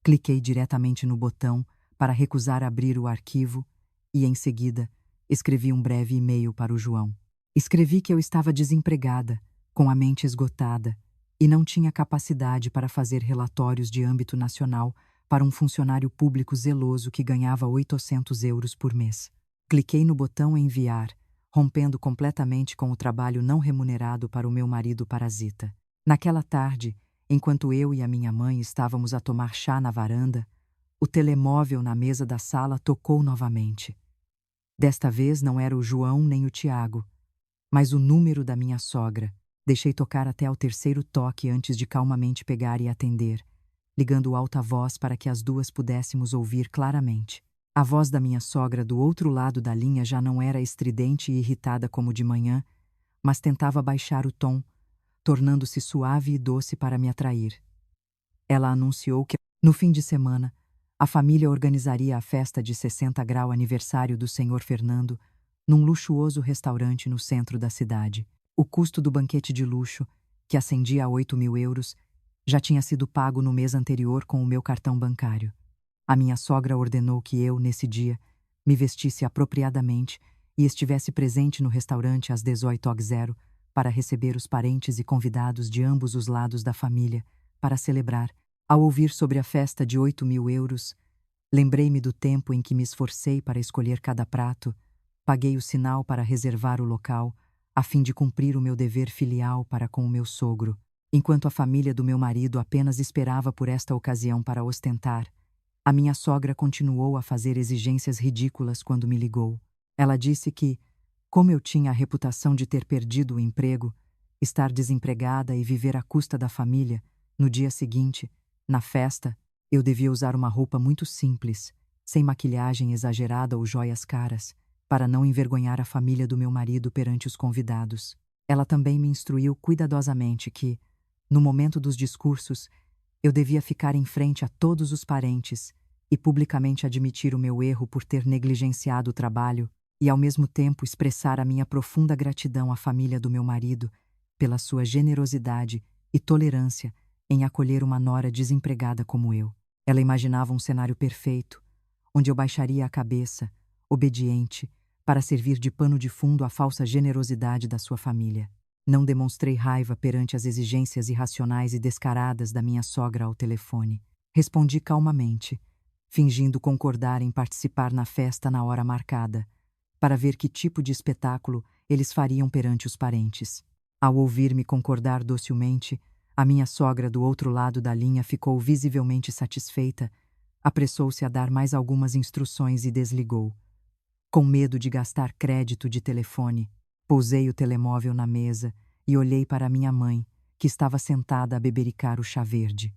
cliquei diretamente no botão para recusar abrir o arquivo e, em seguida, escrevi um breve e-mail para o João. Escrevi que eu estava desempregada, com a mente esgotada, e não tinha capacidade para fazer relatórios de âmbito nacional para um funcionário público zeloso que ganhava 800 euros por mês. Cliquei no botão enviar, rompendo completamente com o trabalho não remunerado para o meu marido parasita. Naquela tarde, enquanto eu e a minha mãe estávamos a tomar chá na varanda, o telemóvel na mesa da sala tocou novamente. Desta vez não era o João nem o Tiago, mas o número da minha sogra. Deixei tocar até ao 3º toque antes de calmamente pegar e atender, ligando o alta-voz para que as duas pudéssemos ouvir claramente. A voz da minha sogra do outro lado da linha já não era estridente e irritada como de manhã, mas tentava baixar o tom, tornando-se suave e doce para me atrair. Ela anunciou que, no fim de semana, a família organizaria a festa de 60° aniversário do Senhor Fernando num luxuoso restaurante no centro da cidade. O custo do banquete de luxo, que ascendia a 8.000 euros, já tinha sido pago no mês anterior com o meu cartão bancário. A minha sogra ordenou que eu, nesse dia, me vestisse apropriadamente e estivesse presente no restaurante às 18h para receber os parentes e convidados de ambos os lados da família para celebrar. Ao ouvir sobre a festa de 8.000 euros, lembrei-me do tempo em que me esforcei para escolher cada prato, paguei o sinal para reservar o local, a fim de cumprir o meu dever filial para com o meu sogro, enquanto a família do meu marido apenas esperava por esta ocasião para ostentar. A minha sogra continuou a fazer exigências ridículas quando me ligou. Ela disse que, como eu tinha a reputação de ter perdido o emprego, estar desempregada e viver à custa da família, no dia seguinte, na festa, eu devia usar uma roupa muito simples, sem maquilhagem exagerada ou joias caras, para não envergonhar a família do meu marido perante os convidados. Ela também me instruiu cuidadosamente que, no momento dos discursos, eu devia ficar em frente a todos os parentes e publicamente admitir o meu erro por ter negligenciado o trabalho e, ao mesmo tempo, expressar a minha profunda gratidão à família do meu marido pela sua generosidade e tolerância em acolher uma nora desempregada como eu. Ela imaginava um cenário perfeito, onde eu baixaria a cabeça, obediente, para servir de pano de fundo à falsa generosidade da sua família. Não demonstrei raiva perante as exigências irracionais e descaradas da minha sogra ao telefone. Respondi calmamente, fingindo concordar em participar na festa na hora marcada, para ver que tipo de espetáculo eles fariam perante os parentes. Ao ouvir-me concordar docilmente, a minha sogra do outro lado da linha ficou visivelmente satisfeita, apressou-se a dar mais algumas instruções e desligou. Com medo de gastar crédito de telefone, pousei o telemóvel na mesa e olhei para minha mãe, que estava sentada a bebericar o chá verde.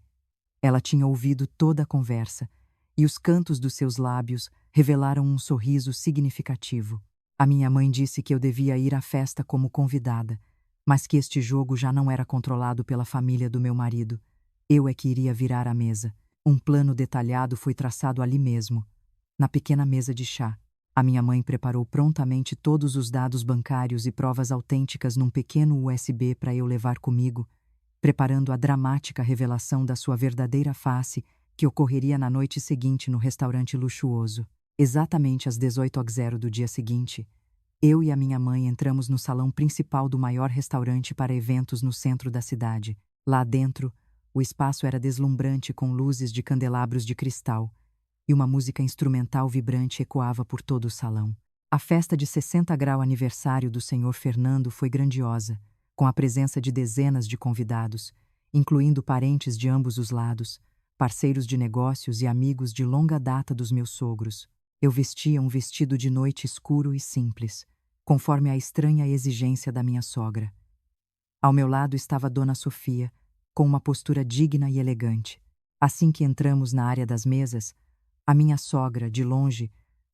Ela tinha ouvido toda a conversa, e os cantos dos seus lábios revelaram um sorriso significativo. A minha mãe disse que eu devia ir à festa como convidada, mas que este jogo já não era controlado pela família do meu marido. Eu é que iria virar a mesa. Um plano detalhado foi traçado ali mesmo, na pequena mesa de chá. A minha mãe preparou prontamente todos os dados bancários e provas autênticas num pequeno USB para eu levar comigo, preparando a dramática revelação da sua verdadeira face que ocorreria na noite seguinte no restaurante luxuoso. Exatamente às 18h do dia seguinte, eu e a minha mãe entramos no salão principal do maior restaurante para eventos no centro da cidade. Lá dentro, o espaço era deslumbrante com luzes de candelabros de cristal, e uma música instrumental vibrante ecoava por todo o salão. A festa de 60° aniversário do Senhor Fernando foi grandiosa, com a presença de dezenas de convidados, incluindo parentes de ambos os lados, parceiros de negócios e amigos de longa data dos meus sogros. Eu vestia um vestido de noite escuro e simples, conforme a estranha exigência da minha sogra. Ao meu lado estava Dona Sofia, com uma postura digna e elegante. Assim que entramos na área das mesas, a minha sogra, de longe,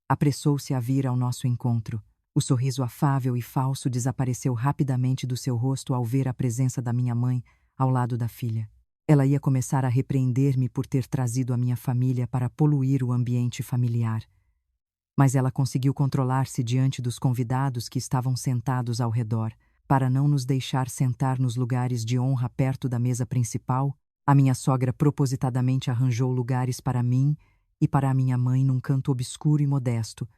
apressou-se a vir ao nosso encontro. O sorriso afável e falso desapareceu rapidamente do seu rosto ao ver a presença da minha mãe ao lado da filha. Ela ia começar a repreender-me por ter trazido a minha família para poluir o ambiente familiar. Mas ela conseguiu controlar-se diante dos convidados que estavam sentados ao redor. Para não nos deixar sentar nos lugares de honra perto da mesa principal, a minha sogra propositadamente arranjou lugares para mim e para a minha mãe num canto obscuro e modesto,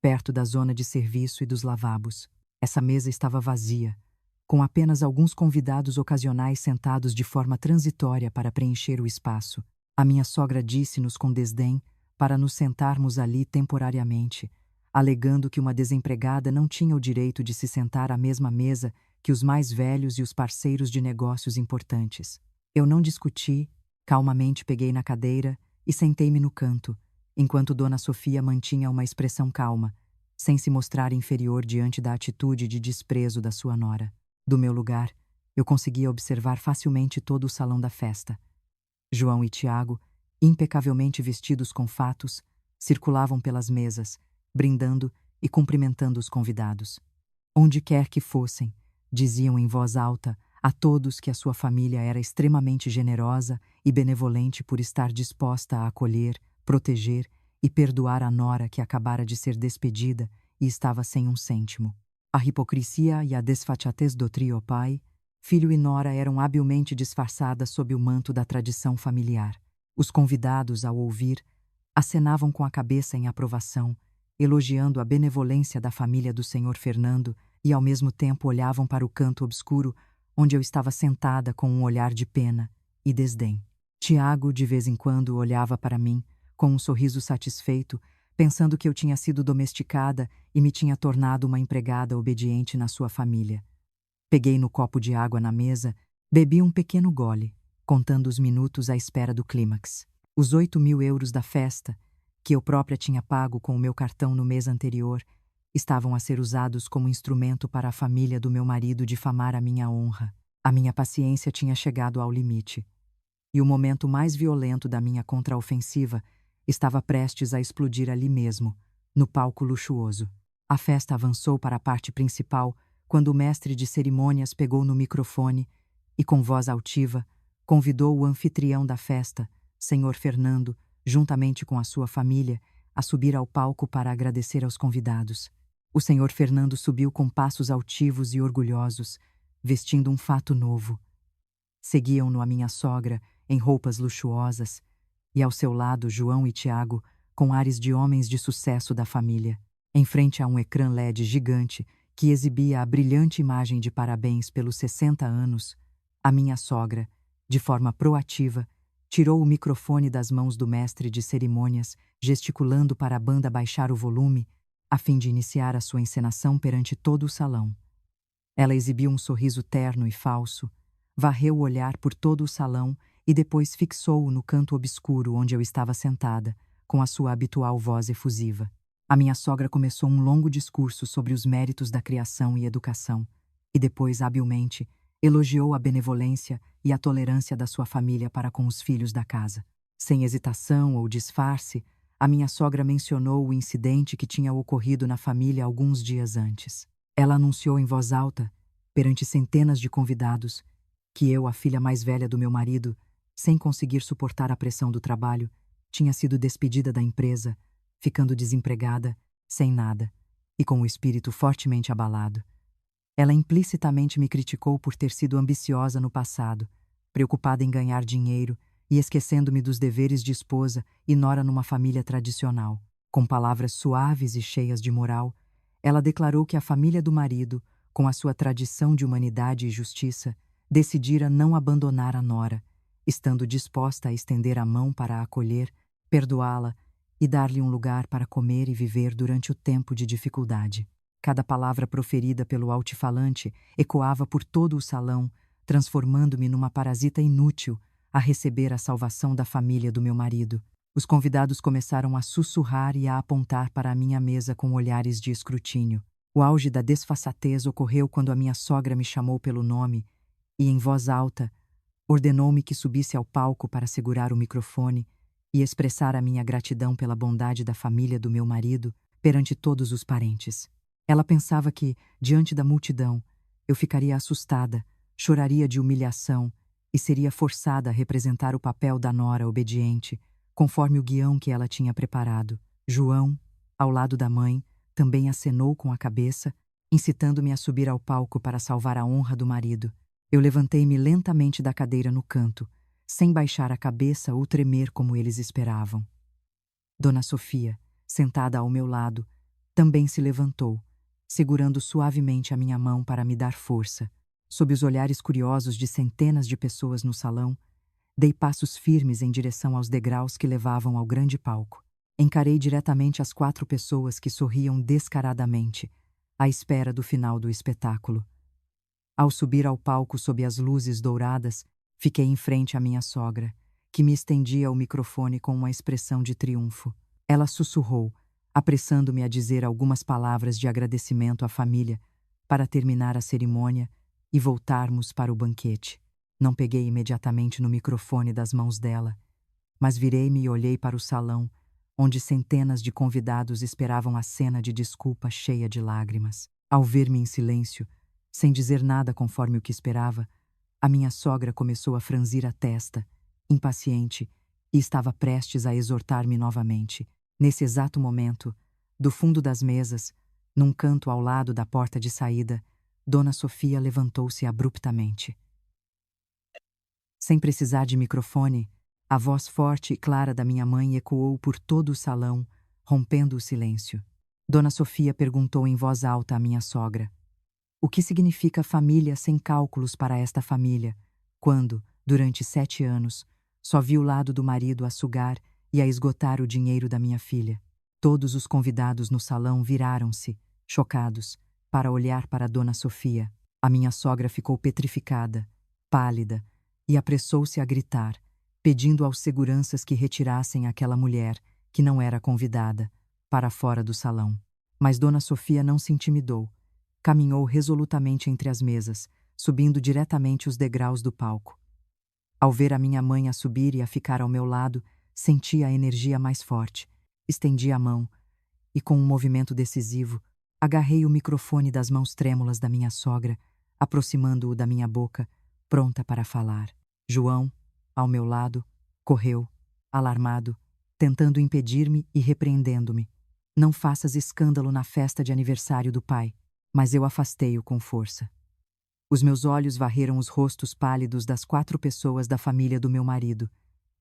perto da zona de serviço e dos lavabos. Essa mesa estava vazia, com apenas alguns convidados ocasionais sentados de forma transitória para preencher o espaço. A minha sogra disse-nos com desdém para nos sentarmos ali temporariamente, alegando que uma desempregada não tinha o direito de se sentar à mesma mesa que os mais velhos e os parceiros de negócios importantes. Eu não discuti, calmamente peguei na cadeira e sentei-me no canto, enquanto Dona Sofia mantinha uma expressão calma, sem se mostrar inferior diante da atitude de desprezo da sua nora. Do meu lugar, eu conseguia observar facilmente todo o salão da festa. João e Tiago, impecavelmente vestidos com fatos, circulavam pelas mesas, brindando e cumprimentando os convidados. Onde quer que fossem, diziam em voz alta a todos que a sua família era extremamente generosa e benevolente por estar disposta a acolher, proteger e perdoar a nora que acabara de ser despedida e estava sem um cêntimo. A hipocrisia e a desfachatez do trio pai, filho e nora eram habilmente disfarçadas sob o manto da tradição familiar. Os convidados, ao ouvir, acenavam com a cabeça em aprovação, elogiando a benevolência da família do senhor Fernando e ao mesmo tempo olhavam para o canto obscuro onde eu estava sentada com um olhar de pena e desdém. Tiago, de vez em quando, olhava para mim com um sorriso satisfeito, pensando que eu tinha sido domesticada e me tinha tornado uma empregada obediente na sua família. Peguei no copo de água na mesa, bebi um pequeno gole, contando os minutos à espera do clímax. Os 8.000 euros da festa, que eu própria tinha pago com o meu cartão no mês anterior, estavam a ser usados como instrumento para a família do meu marido difamar a minha honra. A minha paciência tinha chegado ao limite. E o momento mais violento da minha contraofensiva estava prestes a explodir ali mesmo, no palco luxuoso. A festa avançou para a parte principal quando o mestre de cerimônias pegou no microfone e, com voz altiva, convidou o anfitrião da festa, senhor Fernando, juntamente com a sua família, a subir ao palco para agradecer aos convidados. O senhor Fernando subiu com passos altivos e orgulhosos, vestindo um fato novo. Seguiam-no a minha sogra, em roupas luxuosas, e ao seu lado João e Tiago, com ares de homens de sucesso da família. Em frente a um ecrã LED gigante que exibia a brilhante imagem de parabéns pelos 60 anos, a minha sogra, de forma proativa, tirou o microfone das mãos do mestre de cerimônias, gesticulando para a banda baixar o volume, a fim de iniciar a sua encenação perante todo o salão. Ela exibiu um sorriso terno e falso, varreu o olhar por todo o salão e depois fixou-o no canto obscuro onde eu estava sentada, com a sua habitual voz efusiva. A minha sogra começou um longo discurso sobre os méritos da criação e educação, e depois, habilmente, elogiou a benevolência e a tolerância da sua família para com os filhos da casa. Sem hesitação ou disfarce, a minha sogra mencionou o incidente que tinha ocorrido na família alguns dias antes. Ela anunciou em voz alta, perante centenas de convidados, que eu, a filha mais velha do meu marido, sem conseguir suportar a pressão do trabalho, tinha sido despedida da empresa, ficando desempregada, sem nada, e com o espírito fortemente abalado. Ela implicitamente me criticou por ter sido ambiciosa no passado, preocupada em ganhar dinheiro e esquecendo-me dos deveres de esposa e nora numa família tradicional. Com palavras suaves e cheias de moral, ela declarou que a família do marido, com a sua tradição de humanidade e justiça, decidira não abandonar a nora, estando disposta a estender a mão para a acolher, perdoá-la e dar-lhe um lugar para comer e viver durante o tempo de dificuldade. Cada palavra proferida pelo altifalante ecoava por todo o salão, transformando-me numa parasita inútil a receber a salvação da família do meu marido. Os convidados começaram a sussurrar e a apontar para a minha mesa com olhares de escrutínio. O auge da desfaçatez ocorreu quando a minha sogra me chamou pelo nome e, em voz alta, ordenou-me que subisse ao palco para segurar o microfone e expressar a minha gratidão pela bondade da família do meu marido perante todos os parentes. Ela pensava que, diante da multidão, eu ficaria assustada, choraria de humilhação e seria forçada a representar o papel da nora obediente, conforme o guião que ela tinha preparado. João, ao lado da mãe, também acenou com a cabeça, incitando-me a subir ao palco para salvar a honra do marido. Eu levantei-me lentamente da cadeira no canto, sem baixar a cabeça ou tremer como eles esperavam. Dona Sofia, sentada ao meu lado, também se levantou, segurando suavemente a minha mão para me dar força. Sob os olhares curiosos de centenas de pessoas no salão, dei passos firmes em direção aos degraus que levavam ao grande palco. Encarei diretamente as 4 pessoas que sorriam descaradamente, à espera do final do espetáculo. Ao subir ao palco sob as luzes douradas, fiquei em frente à minha sogra, que me estendia o microfone com uma expressão de triunfo. Ela sussurrou, apressando-me a dizer algumas palavras de agradecimento à família para terminar a cerimônia e voltarmos para o banquete. Não peguei imediatamente no microfone das mãos dela, mas virei-me e olhei para o salão, onde centenas de convidados esperavam a cena de desculpa cheia de lágrimas. Ao ver-me em silêncio, sem dizer nada conforme o que esperava, a minha sogra começou a franzir a testa, impaciente, e estava prestes a exortar-me novamente. Nesse exato momento, do fundo das mesas, num canto ao lado da porta de saída, Dona Sofia levantou-se abruptamente. Sem precisar de microfone, a voz forte e clara da minha mãe ecoou por todo o salão, rompendo o silêncio. Dona Sofia perguntou em voz alta à minha sogra: "O que significa família sem cálculos para esta família, quando, durante 7 anos, só vi o lado do marido a sugar e a esgotar o dinheiro da minha filha?" Todos os convidados no salão viraram-se, chocados, para olhar para Dona Sofia. A minha sogra ficou petrificada, pálida, e apressou-se a gritar, pedindo aos seguranças que retirassem aquela mulher, que não era convidada, para fora do salão. Mas Dona Sofia não se intimidou. Caminhou resolutamente entre as mesas, subindo diretamente os degraus do palco. Ao ver a minha mãe a subir e a ficar ao meu lado, senti a energia mais forte. Estendi a mão e, com um movimento decisivo, agarrei o microfone das mãos trêmulas da minha sogra, aproximando-o da minha boca, pronta para falar. João, ao meu lado, correu, alarmado, tentando impedir-me e repreendendo-me. "Não faças escândalo na festa de aniversário do pai." Mas eu afastei-o com força. Os meus olhos varreram os rostos pálidos das 4 pessoas da família do meu marido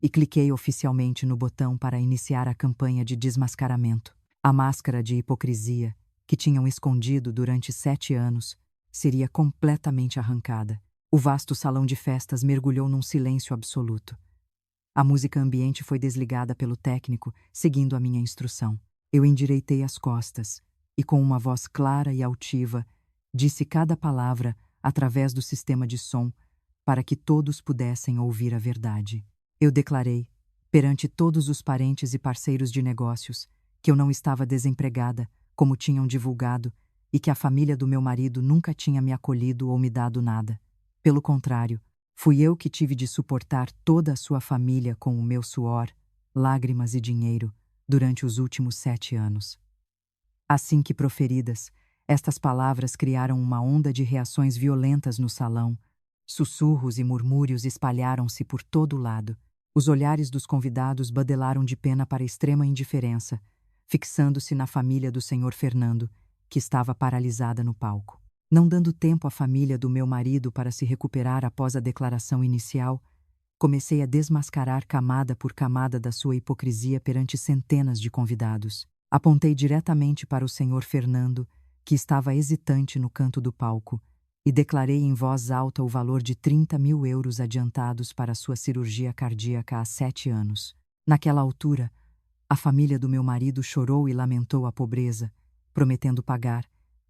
e cliquei oficialmente no botão para iniciar a campanha de desmascaramento. A máscara de hipocrisia, que tinham escondido durante 7 anos, seria completamente arrancada. O vasto salão de festas mergulhou num silêncio absoluto. A música ambiente foi desligada pelo técnico, seguindo a minha instrução. Eu endireitei as costas e, com uma voz clara e altiva, disse cada palavra através do sistema de som para que todos pudessem ouvir a verdade. Eu declarei, perante todos os parentes e parceiros de negócios, que eu não estava desempregada, como tinham divulgado, e que a família do meu marido nunca tinha me acolhido ou me dado nada. Pelo contrário, fui eu que tive de suportar toda a sua família com o meu suor, lágrimas e dinheiro durante os últimos 7 anos. Assim que proferidas, estas palavras criaram uma onda de reações violentas no salão. Sussurros e murmúrios espalharam-se por todo o lado. Os olhares dos convidados badelaram de pena para extrema indiferença, fixando-se na família do senhor Fernando, que estava paralisada no palco. Não dando tempo à família do meu marido para se recuperar após a declaração inicial, comecei a desmascarar camada por camada da sua hipocrisia perante centenas de convidados. Apontei diretamente para o senhor Fernando, que estava hesitante no canto do palco, e declarei em voz alta o valor de 30.000 euros adiantados para sua cirurgia cardíaca há 7 anos. Naquela altura, a família do meu marido chorou e lamentou a pobreza, prometendo pagar,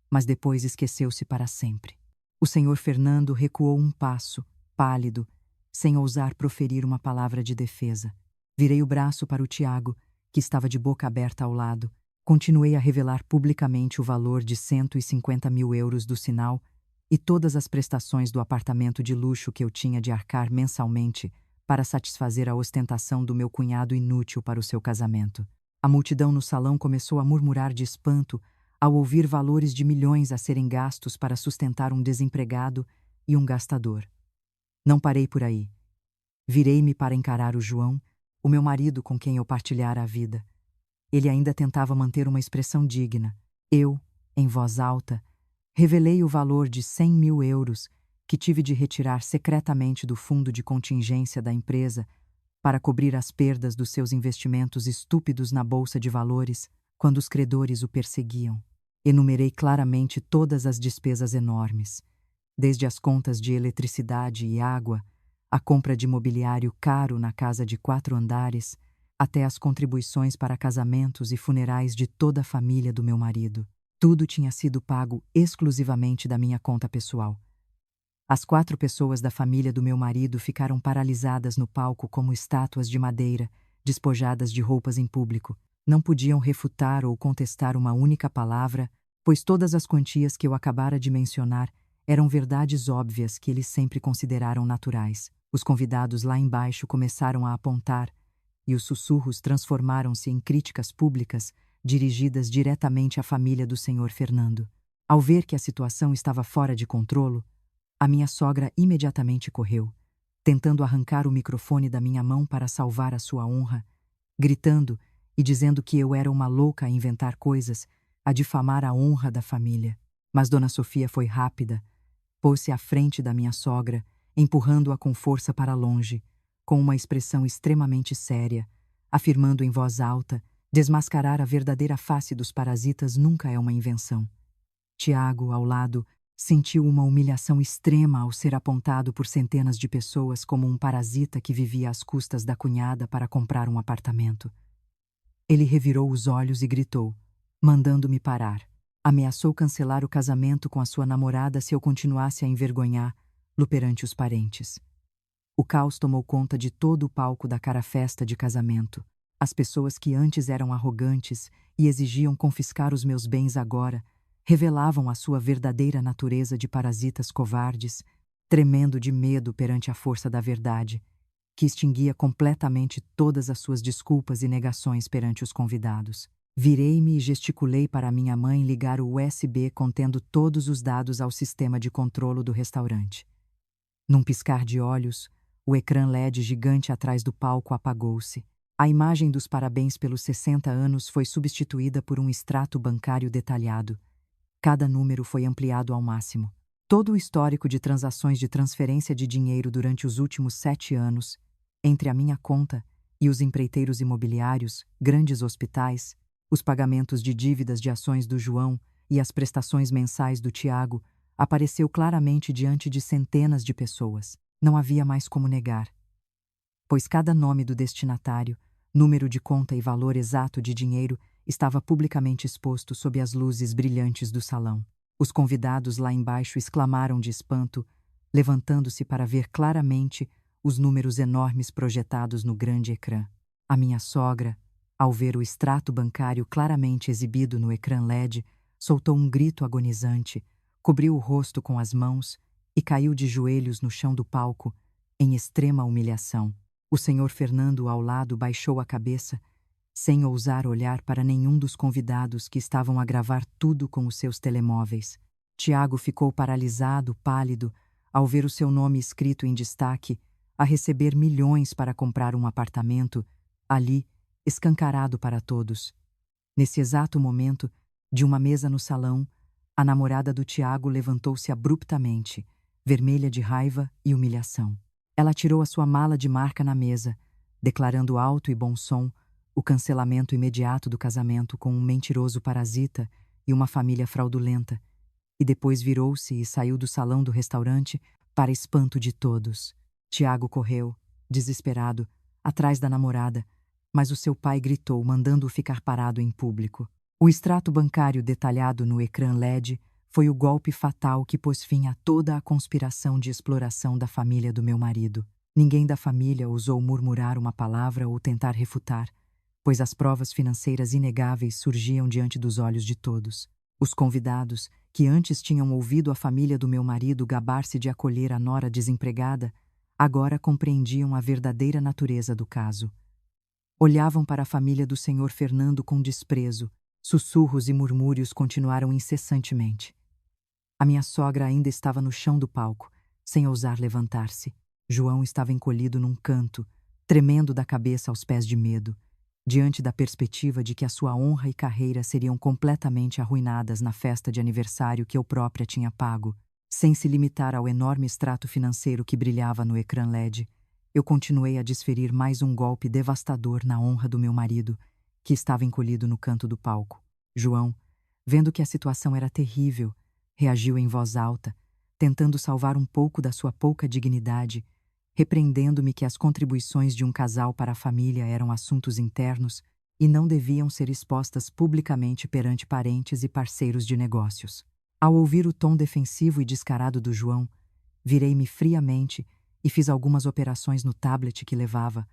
mas depois esqueceu-se para sempre. O senhor Fernando recuou um passo, pálido, sem ousar proferir uma palavra de defesa. Virei o braço para o Tiago, que estava de boca aberta ao lado. Continuei a revelar publicamente o valor de 150.000 euros do sinal e todas as prestações do apartamento de luxo que eu tinha de arcar mensalmente para satisfazer a ostentação do meu cunhado inútil para o seu casamento. A multidão no salão começou a murmurar de espanto ao ouvir valores de milhões a serem gastos para sustentar um desempregado e um gastador. Não parei por aí. Virei-me para encarar o João, o meu marido com quem eu partilhara a vida. Ele ainda tentava manter uma expressão digna. Eu, em voz alta, revelei o valor de 100.000 euros que tive de retirar secretamente do fundo de contingência da empresa para cobrir as perdas dos seus investimentos estúpidos na bolsa de valores quando os credores o perseguiam. Enumerei claramente todas as despesas enormes, desde as contas de eletricidade e água, a compra de mobiliário caro na casa de 4 andares, até as contribuições para casamentos e funerais de toda a família do meu marido. Tudo tinha sido pago exclusivamente da minha conta pessoal. As 4 pessoas da família do meu marido ficaram paralisadas no palco como estátuas de madeira, despojadas de roupas em público. Não podiam refutar ou contestar uma única palavra, pois todas as quantias que eu acabara de mencionar eram verdades óbvias que eles sempre consideraram naturais. Os convidados lá embaixo começaram a apontar, e os sussurros transformaram-se em críticas públicas dirigidas diretamente à família do senhor Fernando. Ao ver que a situação estava fora de controlo, a minha sogra imediatamente correu, tentando arrancar o microfone da minha mão para salvar a sua honra, gritando e dizendo que eu era uma louca a inventar coisas, a difamar a honra da família. Mas Dona Sofia foi rápida, pôs-se à frente da minha sogra, empurrando-a com força para longe, com uma expressão extremamente séria, afirmando em voz alta: desmascarar a verdadeira face dos parasitas nunca é uma invenção. Tiago, ao lado, sentiu uma humilhação extrema ao ser apontado por centenas de pessoas como um parasita que vivia às custas da cunhada para comprar um apartamento. Ele revirou os olhos e gritou, mandando-me parar. Ameaçou cancelar o casamento com a sua namorada se eu continuasse a envergonhá-lo perante os parentes. O caos tomou conta de todo o palco da cara-festa de casamento. As pessoas que antes eram arrogantes e exigiam confiscar os meus bens agora revelavam a sua verdadeira natureza de parasitas covardes, tremendo de medo perante a força da verdade, que extinguia completamente todas as suas desculpas e negações perante os convidados. Virei-me e gesticulei para minha mãe ligar o USB contendo todos os dados ao sistema de controlo do restaurante. Num piscar de olhos, o ecrã LED gigante atrás do palco apagou-se. A imagem dos parabéns pelos 60 anos foi substituída por um extrato bancário detalhado. Cada número foi ampliado ao máximo. Todo o histórico de transações de transferência de dinheiro durante os últimos 7 anos, entre a minha conta e os empreiteiros imobiliários, grandes hospitais, os pagamentos de dívidas de ações do João e as prestações mensais do Tiago, apareceu claramente diante de centenas de pessoas. Não havia mais como negar, pois cada nome do destinatário, número de conta e valor exato de dinheiro estava publicamente exposto sob as luzes brilhantes do salão. Os convidados lá embaixo exclamaram de espanto, levantando-se para ver claramente os números enormes projetados no grande ecrã. A minha sogra, ao ver o extrato bancário claramente exibido no ecrã LED, soltou um grito agonizante, cobriu o rosto com as mãos e caiu de joelhos no chão do palco, em extrema humilhação. O senhor Fernando, ao lado, baixou a cabeça, sem ousar olhar para nenhum dos convidados que estavam a gravar tudo com os seus telemóveis. Tiago ficou paralisado, pálido, ao ver o seu nome escrito em destaque, a receber milhões para comprar um apartamento, ali, escancarado para todos. Nesse exato momento, de uma mesa no salão, a namorada do Tiago levantou-se abruptamente, vermelha de raiva e humilhação. Ela tirou a sua mala de marca na mesa, declarando alto e bom som o cancelamento imediato do casamento com um mentiroso parasita e uma família fraudulenta, e depois virou-se e saiu do salão do restaurante para espanto de todos. Tiago correu, desesperado, atrás da namorada, mas o seu pai gritou, mandando-o ficar parado em público. O extrato bancário detalhado no ecrã LED foi o golpe fatal que pôs fim a toda a conspiração de exploração da família do meu marido. Ninguém da família ousou murmurar uma palavra ou tentar refutar, pois as provas financeiras inegáveis surgiam diante dos olhos de todos. Os convidados, que antes tinham ouvido a família do meu marido gabar-se de acolher a nora desempregada, agora compreendiam a verdadeira natureza do caso. Olhavam para a família do senhor Fernando com desprezo. Sussurros e murmúrios continuaram incessantemente. A minha sogra ainda estava no chão do palco, sem ousar levantar-se. João estava encolhido num canto, tremendo da cabeça aos pés de medo, diante da perspectiva de que a sua honra e carreira seriam completamente arruinadas na festa de aniversário que eu própria tinha pago. Sem se limitar ao enorme extrato financeiro que brilhava no ecrã LED, eu continuei a desferir mais um golpe devastador na honra do meu marido, que estava encolhido no canto do palco. João, vendo que a situação era terrível, reagiu em voz alta, tentando salvar um pouco da sua pouca dignidade, repreendendo-me que as contribuições de um casal para a família eram assuntos internos e não deviam ser expostas publicamente perante parentes e parceiros de negócios. Ao ouvir o tom defensivo e descarado do João, virei-me friamente e fiz algumas operações no tablet que levava,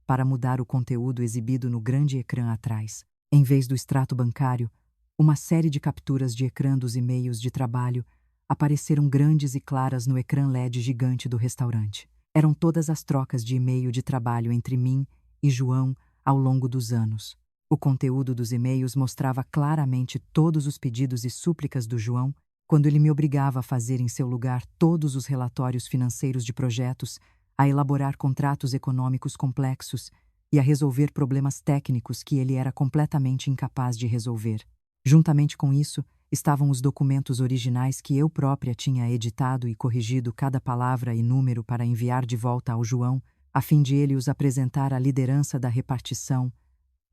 para mudar o conteúdo exibido no grande ecrã atrás. Em vez do extrato bancário, uma série de capturas de ecrã dos e-mails de trabalho apareceram grandes e claras no ecrã LED gigante do restaurante. Eram todas as trocas de e-mail de trabalho entre mim e João ao longo dos anos. O conteúdo dos e-mails mostrava claramente todos os pedidos e súplicas do João quando ele me obrigava a fazer em seu lugar todos os relatórios financeiros de projetos, a elaborar contratos econômicos complexos e a resolver problemas técnicos que ele era completamente incapaz de resolver. Juntamente com isso, estavam os documentos originais que eu própria tinha editado e corrigido cada palavra e número para enviar de volta ao João, a fim de ele os apresentar à liderança da repartição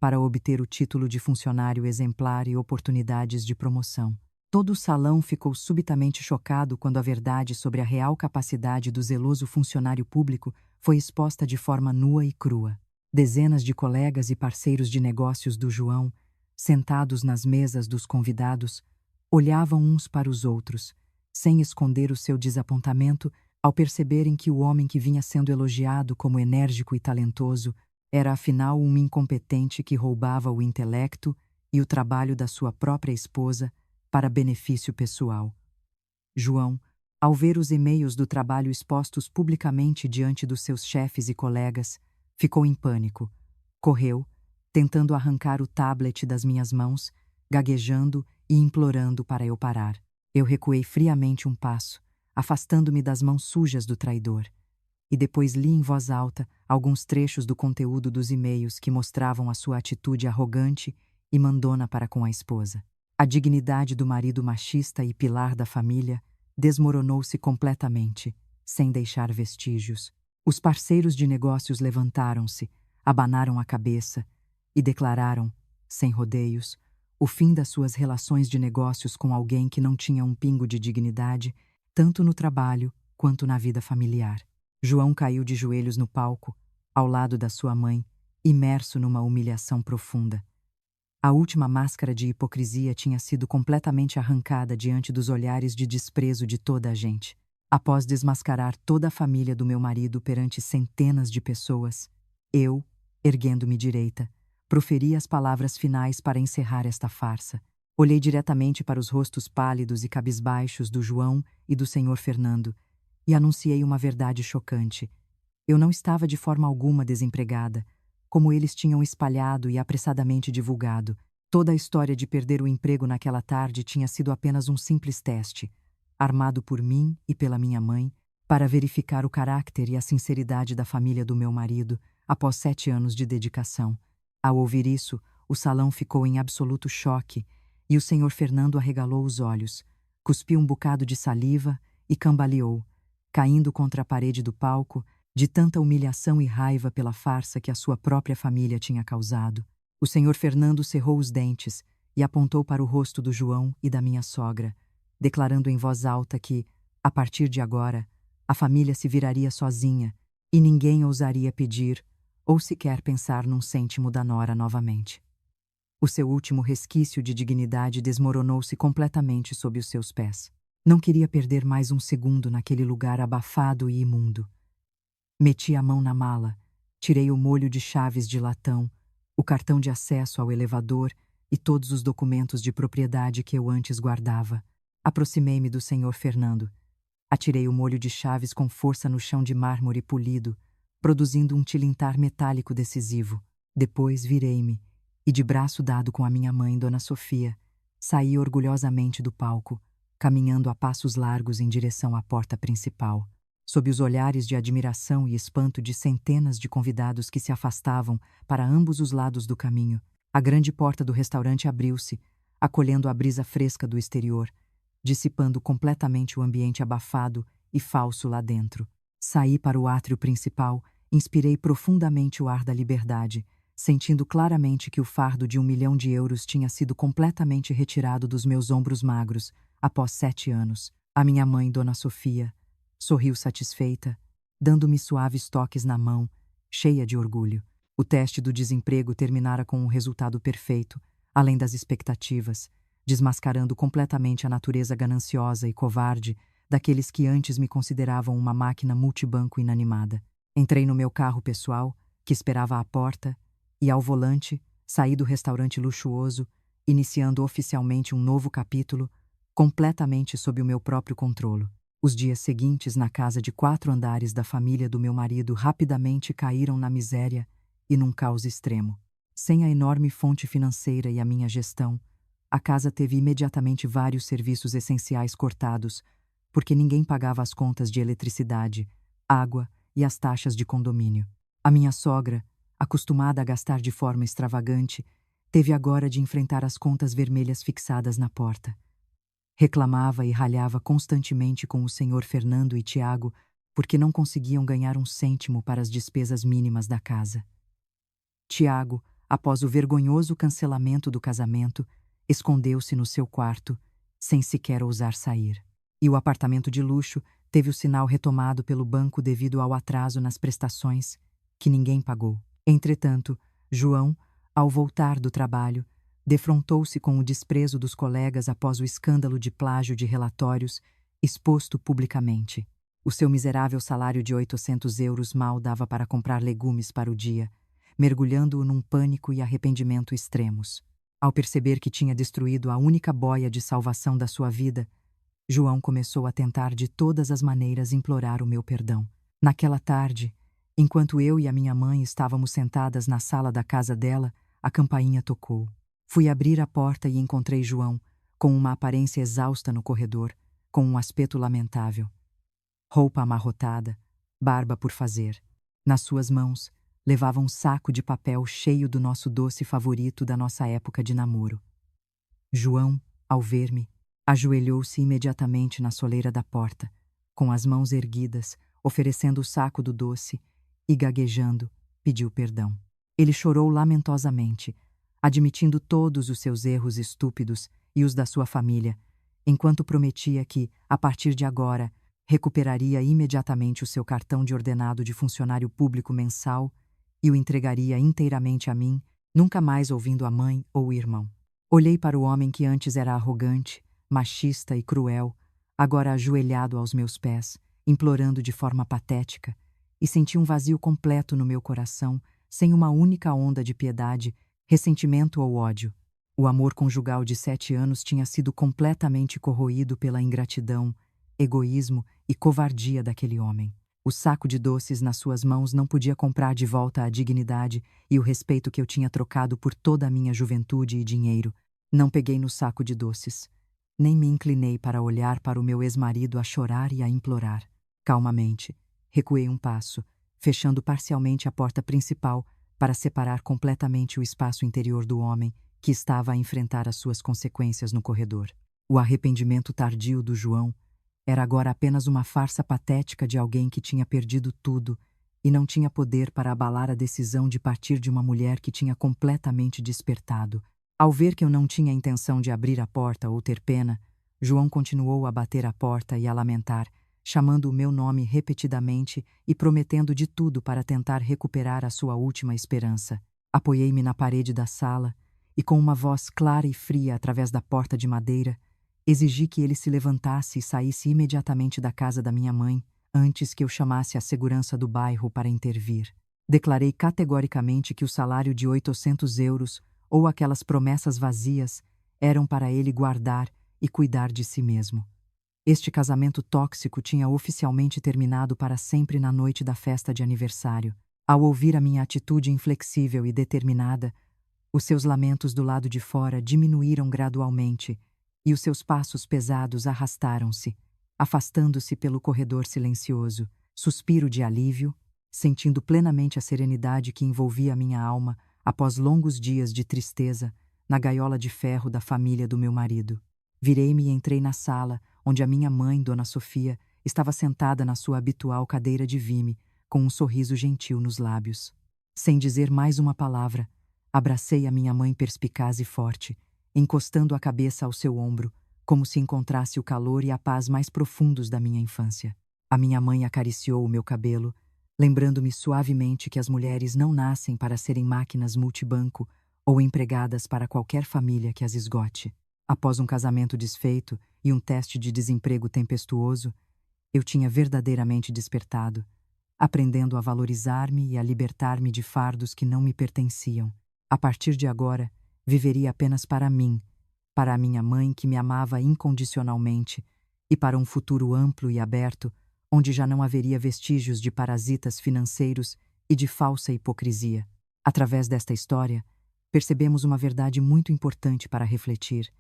para obter o título de funcionário exemplar e oportunidades de promoção. Todo o salão ficou subitamente chocado quando a verdade sobre a real capacidade do zeloso funcionário público foi exposta de forma nua e crua. Dezenas de colegas e parceiros de negócios do João, sentados nas mesas dos convidados, olhavam uns para os outros, sem esconder o seu desapontamento ao perceberem que o homem que vinha sendo elogiado como enérgico e talentoso era afinal um incompetente que roubava o intelecto e o trabalho da sua própria esposa para benefício pessoal. João, ao ver os e-mails do trabalho expostos publicamente diante dos seus chefes e colegas, ficou em pânico. Correu, tentando arrancar o tablet das minhas mãos, gaguejando e implorando para eu parar. Eu recuei friamente um passo, afastando-me das mãos sujas do traidor, e depois li em voz alta alguns trechos do conteúdo dos e-mails que mostravam a sua atitude arrogante e mandona para com a esposa. A dignidade do marido machista e pilar da família desmoronou-se completamente, sem deixar vestígios. Os parceiros de negócios levantaram-se, abanaram a cabeça e declararam, sem rodeios, o fim das suas relações de negócios com alguém que não tinha um pingo de dignidade, tanto no trabalho quanto na vida familiar. João caiu de joelhos no palco, ao lado da sua mãe, imerso numa humilhação profunda. A última máscara de hipocrisia tinha sido completamente arrancada diante dos olhares de desprezo de toda a gente. Após desmascarar toda a família do meu marido perante centenas de pessoas, eu, erguendo-me direita, proferi as palavras finais para encerrar esta farsa. Olhei diretamente para os rostos pálidos e cabisbaixos do João e do senhor Fernando e anunciei uma verdade chocante. Eu não estava de forma alguma desempregada, como eles tinham espalhado e apressadamente divulgado. Toda a história de perder o emprego naquela tarde tinha sido apenas um simples teste, armado por mim e pela minha mãe, para verificar o caráter e a sinceridade da família do meu marido após 7 anos de dedicação. Ao ouvir isso, o salão ficou em absoluto choque e o senhor Fernando arregalou os olhos, cuspiu um bocado de saliva e cambaleou, caindo contra a parede do palco, de tanta humilhação e raiva pela farsa que a sua própria família tinha causado. O senhor Fernando cerrou os dentes e apontou para o rosto do João e da minha sogra, declarando em voz alta que, a partir de agora, a família se viraria sozinha e ninguém ousaria pedir ou sequer pensar num cêntimo da nora novamente. O seu último resquício de dignidade desmoronou-se completamente sob os seus pés. Não queria perder mais um segundo naquele lugar abafado e imundo. Meti a mão na mala, tirei o molho de chaves de latão, o cartão de acesso ao elevador e todos os documentos de propriedade que eu antes guardava. Aproximei-me do senhor Fernando. Atirei o molho de chaves com força no chão de mármore polido, produzindo um tilintar metálico decisivo. Depois virei-me e, de braço dado com a minha mãe, Dona Sofia, saí orgulhosamente do palco, caminhando a passos largos em direção à porta principal. Sob os olhares de admiração e espanto de centenas de convidados que se afastavam para ambos os lados do caminho, a grande porta do restaurante abriu-se, acolhendo a brisa fresca do exterior, dissipando completamente o ambiente abafado e falso lá dentro. Saí para o átrio principal, inspirei profundamente o ar da liberdade, sentindo claramente que o fardo de 1 milhão de euros tinha sido completamente retirado dos meus ombros magros após 7 anos. A minha mãe, Dona Sofia, sorriu satisfeita, dando-me suaves toques na mão, cheia de orgulho. O teste do desemprego terminara com um resultado perfeito, além das expectativas, desmascarando completamente a natureza gananciosa e covarde daqueles que antes me consideravam uma máquina multibanco inanimada. Entrei no meu carro pessoal, que esperava à porta, e ao volante, saí do restaurante luxuoso, iniciando oficialmente um novo capítulo, completamente sob o meu próprio controle. Os dias seguintes na casa de 4 andares da família do meu marido rapidamente caíram na miséria e num caos extremo. Sem a enorme fonte financeira e a minha gestão, a casa teve imediatamente vários serviços essenciais cortados, porque ninguém pagava as contas de eletricidade, água e as taxas de condomínio. A minha sogra, acostumada a gastar de forma extravagante, teve agora de enfrentar as contas vermelhas fixadas na porta. Reclamava e ralhava constantemente com o senhor Fernando e Tiago porque não conseguiam ganhar um cêntimo para as despesas mínimas da casa. Tiago, após o vergonhoso cancelamento do casamento, escondeu-se no seu quarto, sem sequer ousar sair. E o apartamento de luxo teve o sinal retomado pelo banco devido ao atraso nas prestações, que ninguém pagou. Entretanto, João, ao voltar do trabalho, defrontou-se com o desprezo dos colegas após o escândalo de plágio de relatórios exposto publicamente. O seu miserável salário de 800 euros mal dava para comprar legumes para o dia, mergulhando-o num pânico e arrependimento extremos. Ao perceber que tinha destruído a única boia de salvação da sua vida, João começou a tentar de todas as maneiras implorar o meu perdão. Naquela tarde, enquanto eu e a minha mãe estávamos sentadas na sala da casa dela, a campainha tocou. Fui abrir a porta e encontrei João, com uma aparência exausta no corredor, com um aspecto lamentável. Roupa amarrotada, barba por fazer. Nas suas mãos, levava um saco de papel cheio do nosso doce favorito da nossa época de namoro. João, ao ver-me, ajoelhou-se imediatamente na soleira da porta, com as mãos erguidas, oferecendo o saco do doce e, gaguejando, pediu perdão. Ele chorou lamentosamente, admitindo todos os seus erros estúpidos e os da sua família, enquanto prometia que, a partir de agora, recuperaria imediatamente o seu cartão de ordenado de funcionário público mensal e o entregaria inteiramente a mim, nunca mais ouvindo a mãe ou o irmão. Olhei para o homem que antes era arrogante, machista e cruel, agora ajoelhado aos meus pés, implorando de forma patética, e senti um vazio completo no meu coração, sem uma única onda de piedade, ressentimento ou ódio. O amor conjugal de 7 anos tinha sido completamente corroído pela ingratidão, egoísmo e covardia daquele homem. O saco de doces nas suas mãos não podia comprar de volta a dignidade e o respeito que eu tinha trocado por toda a minha juventude e dinheiro. Não peguei no saco de doces, nem me inclinei para olhar para o meu ex-marido a chorar e a implorar. Calmamente, recuei um passo, fechando parcialmente a porta principal para separar completamente o espaço interior do homem que estava a enfrentar as suas consequências no corredor. O arrependimento tardio do João era agora apenas uma farsa patética de alguém que tinha perdido tudo e não tinha poder para abalar a decisão de partir de uma mulher que tinha completamente despertado. Ao ver que eu não tinha intenção de abrir a porta ou ter pena, João continuou a bater a porta e a lamentar, chamando o meu nome repetidamente e prometendo de tudo para tentar recuperar a sua última esperança. Apoiei-me na parede da sala e, com uma voz clara e fria através da porta de madeira, exigi que ele se levantasse e saísse imediatamente da casa da minha mãe, antes que eu chamasse a segurança do bairro para intervir. Declarei categoricamente que o salário de 800 euros ou aquelas promessas vazias eram para ele guardar e cuidar de si mesmo. Este casamento tóxico tinha oficialmente terminado para sempre na noite da festa de aniversário. Ao ouvir a minha atitude inflexível e determinada, os seus lamentos do lado de fora diminuíram gradualmente e os seus passos pesados arrastaram-se, afastando-se pelo corredor silencioso. Suspiro de alívio, sentindo plenamente a serenidade que envolvia minha alma após longos dias de tristeza na gaiola de ferro da família do meu marido. Virei-me e entrei na sala, onde a minha mãe, Dona Sofia, estava sentada na sua habitual cadeira de vime, com um sorriso gentil nos lábios. Sem dizer mais uma palavra, abracei a minha mãe perspicaz e forte, encostando a cabeça ao seu ombro, como se encontrasse o calor e a paz mais profundos da minha infância. A minha mãe acariciou o meu cabelo, lembrando-me suavemente que as mulheres não nascem para serem máquinas multibanco ou empregadas para qualquer família que as esgote. Após um casamento desfeito e um teste de desemprego tempestuoso, eu tinha verdadeiramente despertado, aprendendo a valorizar-me e a libertar-me de fardos que não me pertenciam. A partir de agora, viveria apenas para mim, para a minha mãe que me amava incondicionalmente e para um futuro amplo e aberto, onde já não haveria vestígios de parasitas financeiros e de falsa hipocrisia. Através desta história, percebemos uma verdade muito importante para refletir.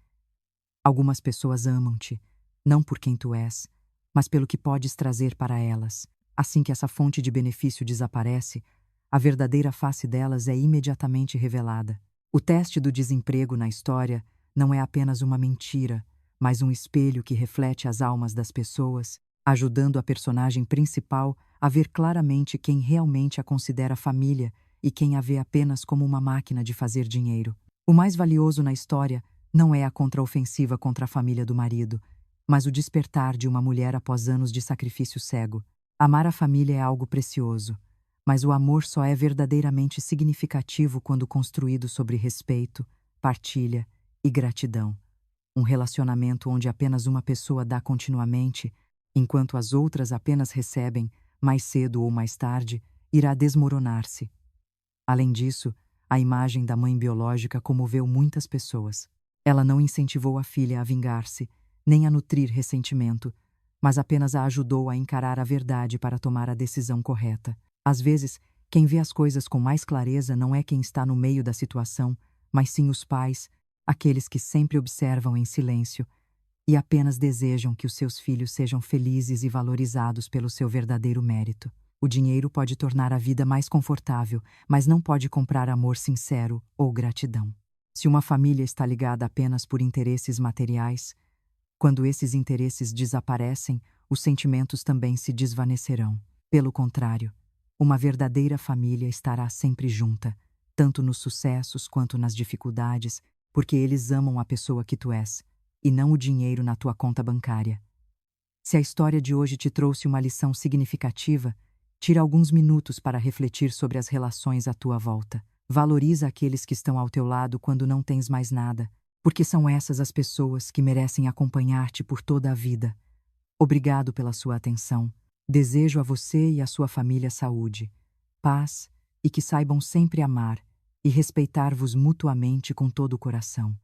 Algumas pessoas amam-te, não por quem tu és, mas pelo que podes trazer para elas. Assim que essa fonte de benefício desaparece, a verdadeira face delas é imediatamente revelada. O teste do desemprego na história não é apenas uma mentira, mas um espelho que reflete as almas das pessoas, ajudando a personagem principal a ver claramente quem realmente a considera família e quem a vê apenas como uma máquina de fazer dinheiro. O mais valioso na história não é a contraofensiva contra a família do marido, mas o despertar de uma mulher após anos de sacrifício cego. Amar a família é algo precioso, mas o amor só é verdadeiramente significativo quando construído sobre respeito, partilha e gratidão. Um relacionamento onde apenas uma pessoa dá continuamente, enquanto as outras apenas recebem, mais cedo ou mais tarde, irá desmoronar-se. Além disso, a imagem da mãe biológica comoveu muitas pessoas. Ela não incentivou a filha a vingar-se, nem a nutrir ressentimento, mas apenas a ajudou a encarar a verdade para tomar a decisão correta. Às vezes, quem vê as coisas com mais clareza não é quem está no meio da situação, mas sim os pais, aqueles que sempre observam em silêncio e apenas desejam que os seus filhos sejam felizes e valorizados pelo seu verdadeiro mérito. O dinheiro pode tornar a vida mais confortável, mas não pode comprar amor sincero ou gratidão. Se uma família está ligada apenas por interesses materiais, quando esses interesses desaparecem, os sentimentos também se desvanecerão. Pelo contrário, uma verdadeira família estará sempre junta, tanto nos sucessos quanto nas dificuldades, porque eles amam a pessoa que tu és, e não o dinheiro na tua conta bancária. Se a história de hoje te trouxe uma lição significativa, tira alguns minutos para refletir sobre as relações à tua volta. Valoriza aqueles que estão ao teu lado quando não tens mais nada, porque são essas as pessoas que merecem acompanhar-te por toda a vida. Obrigado pela sua atenção. Desejo a você e à sua família saúde, paz e que saibam sempre amar e respeitar-vos mutuamente com todo o coração.